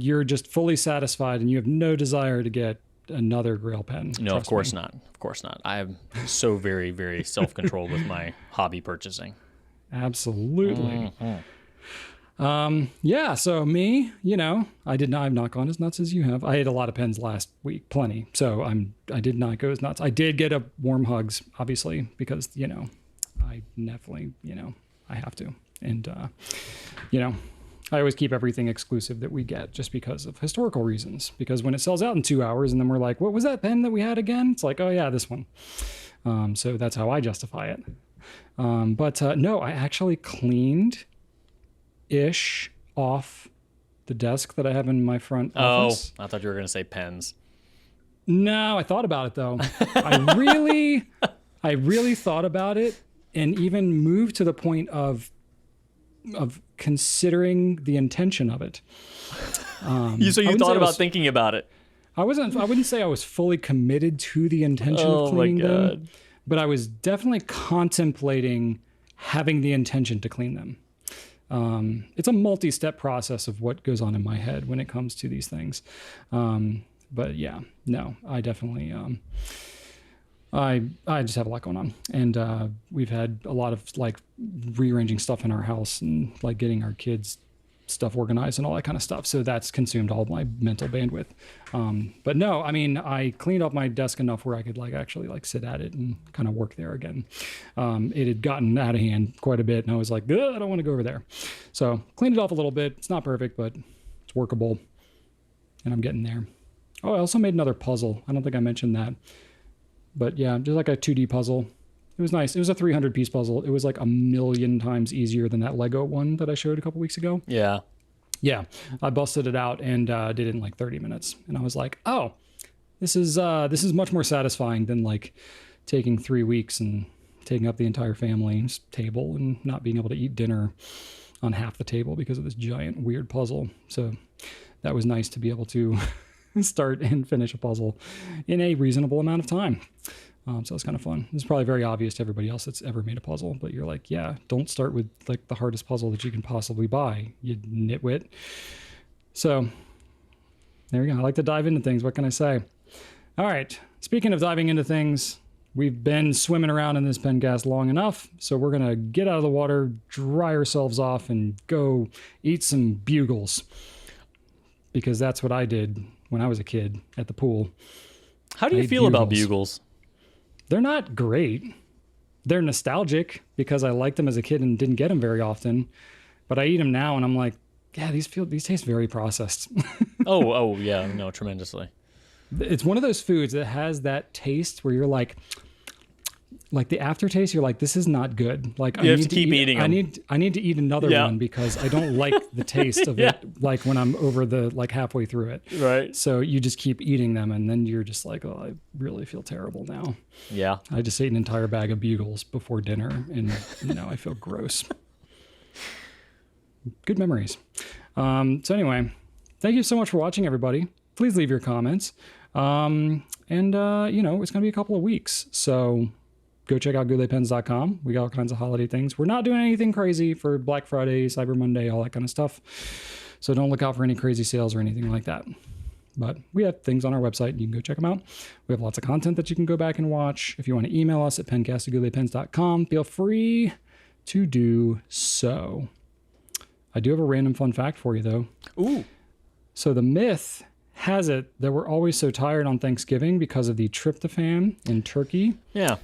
[SPEAKER 1] you're just fully satisfied and you have no desire to get another grill pen.
[SPEAKER 2] No, of course not. Of course not. I am so very, very self-controlled with my hobby purchasing.
[SPEAKER 1] Absolutely. Yeah, so me, I've not gone as nuts as you have. I ate a lot of pens last week, plenty. So I did not go as nuts. I did get a warm hugs, obviously, because, I definitely, I have to. And, I always keep everything exclusive that we get just because of historical reasons. Because when it sells out in 2 hours and then we're like, what was that pen that we had again? It's like, oh yeah, this one. So that's how I justify it. But no, I actually cleaned off the desk that I have in my front office.
[SPEAKER 2] Oh, I thought you were going to say pens.
[SPEAKER 1] No, I thought about it though. I really thought about it and even moved to the point of considering the intention of it.
[SPEAKER 2] You thought about thinking about it.
[SPEAKER 1] I wouldn't say I was fully committed to the intention of cleaning them, but I was definitely contemplating having the intention to clean them. It's a multi-step process of what goes on in my head when it comes to these things. But yeah, no, I definitely, I just have a lot going on, and we've had a lot of like rearranging stuff in our house and like getting our kids stuff organized and all that kind of stuff. So that's consumed all of my mental bandwidth. But no, I mean, I cleaned up my desk enough where I could like actually like sit at it and kind of work there again. It had gotten out of hand quite a bit, and I was like, I don't want to go over there. So cleaned it off a little bit. It's not perfect, but it's workable, and I'm getting there. Oh, I also made another puzzle. I don't think I mentioned that. But yeah, just like a 2D puzzle. It was nice. It was a 300-piece puzzle. It was like 1,000,000 times easier than that Lego one that I showed a couple weeks ago.
[SPEAKER 2] Yeah.
[SPEAKER 1] Yeah. I busted it out and did it in like 30 minutes. And I was like, oh, this is much more satisfying than like taking 3 weeks and taking up the entire family's table and not being able to eat dinner on half the table because of this giant weird puzzle. So that was nice to be able to start and finish a puzzle in a reasonable amount of time. So it's kind of fun. It's probably very obvious to everybody else that's ever made a puzzle, but you're like, yeah, don't start with like the hardest puzzle that you can possibly buy, you nitwit. So there you go. I like to dive into things. What can I say? All right. Speaking of diving into things, we've been swimming around in this pencast long enough. So we're going to get out of the water, dry ourselves off, and go eat some bugles. Because that's what I did when I was a kid at the pool.
[SPEAKER 2] How do you feel about bugles?
[SPEAKER 1] They're not great. They're nostalgic because I liked them as a kid and didn't get them very often. But I eat them now and I'm like, yeah, these taste very processed.
[SPEAKER 2] Oh, yeah, no, tremendously.
[SPEAKER 1] It's one of those foods that has that taste where you're like the aftertaste, you're like, this is not good. Like
[SPEAKER 2] you have to keep eating them.
[SPEAKER 1] I need to eat another one because I don't like the taste of it. Like when I'm over the like halfway through it.
[SPEAKER 2] Right.
[SPEAKER 1] So you just keep eating them and then you're just like, oh, I really feel terrible now.
[SPEAKER 2] Yeah.
[SPEAKER 1] I just ate an entire bag of bugles before dinner and I feel gross. Good memories. So anyway, thank you so much for watching, everybody. Please leave your comments. And it's going to be a couple of weeks. So go check out gouletpens.com. We got all kinds of holiday things. We're not doing anything crazy for Black Friday, Cyber Monday, all that kind of stuff. So don't look out for any crazy sales or anything like that. But we have things on our website. You can go check them out. We have lots of content that you can go back and watch. If you want to email us at pencast@gouletpens.com, feel free to do so. I do have a random fun fact for you, though.
[SPEAKER 2] Ooh.
[SPEAKER 1] So the myth has it that we're always so tired on Thanksgiving because of the tryptophan in turkey.
[SPEAKER 2] Yeah.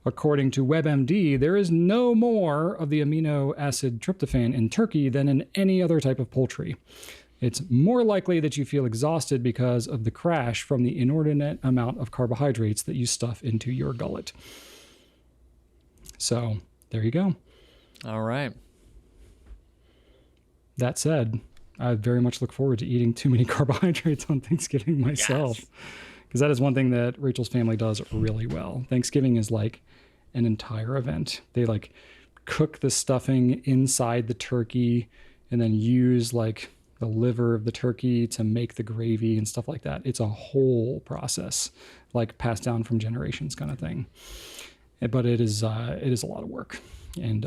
[SPEAKER 1] According to WebMD, there is no more of the amino acid tryptophan in turkey than in any other type of poultry. It's more likely that you feel exhausted because of the crash from the inordinate amount of carbohydrates that you stuff into your gullet. So there you go.
[SPEAKER 2] All right.
[SPEAKER 1] That said, I very much look forward to eating too many carbohydrates on Thanksgiving myself. Because that is one thing that Rachel's family does really well. Thanksgiving is like an entire event. They like cook the stuffing inside the turkey and then use like the liver of the turkey to make the gravy and stuff like that. It's a whole process, like passed down from generations kind of thing. But it is a lot of work. And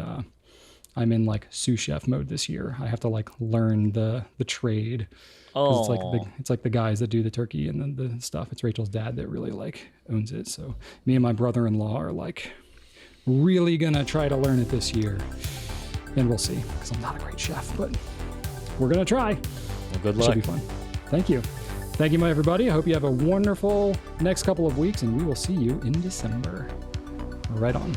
[SPEAKER 1] I'm in like sous chef mode this year. I have to like learn the trade 'Cause
[SPEAKER 2] Oh,
[SPEAKER 1] it's like the guys that do the turkey and then the stuff. It's Rachel's dad that really like owns it. So me and my brother-in-law are like really gonna try to learn it this year, and we'll see. Because I'm not a great chef, but we're gonna try.
[SPEAKER 2] well, good
[SPEAKER 1] It should
[SPEAKER 2] luck.
[SPEAKER 1] be fun. Thank you. Thank you, everybody. I hope you have a wonderful next couple of weeks, and we will see you in December. Right on.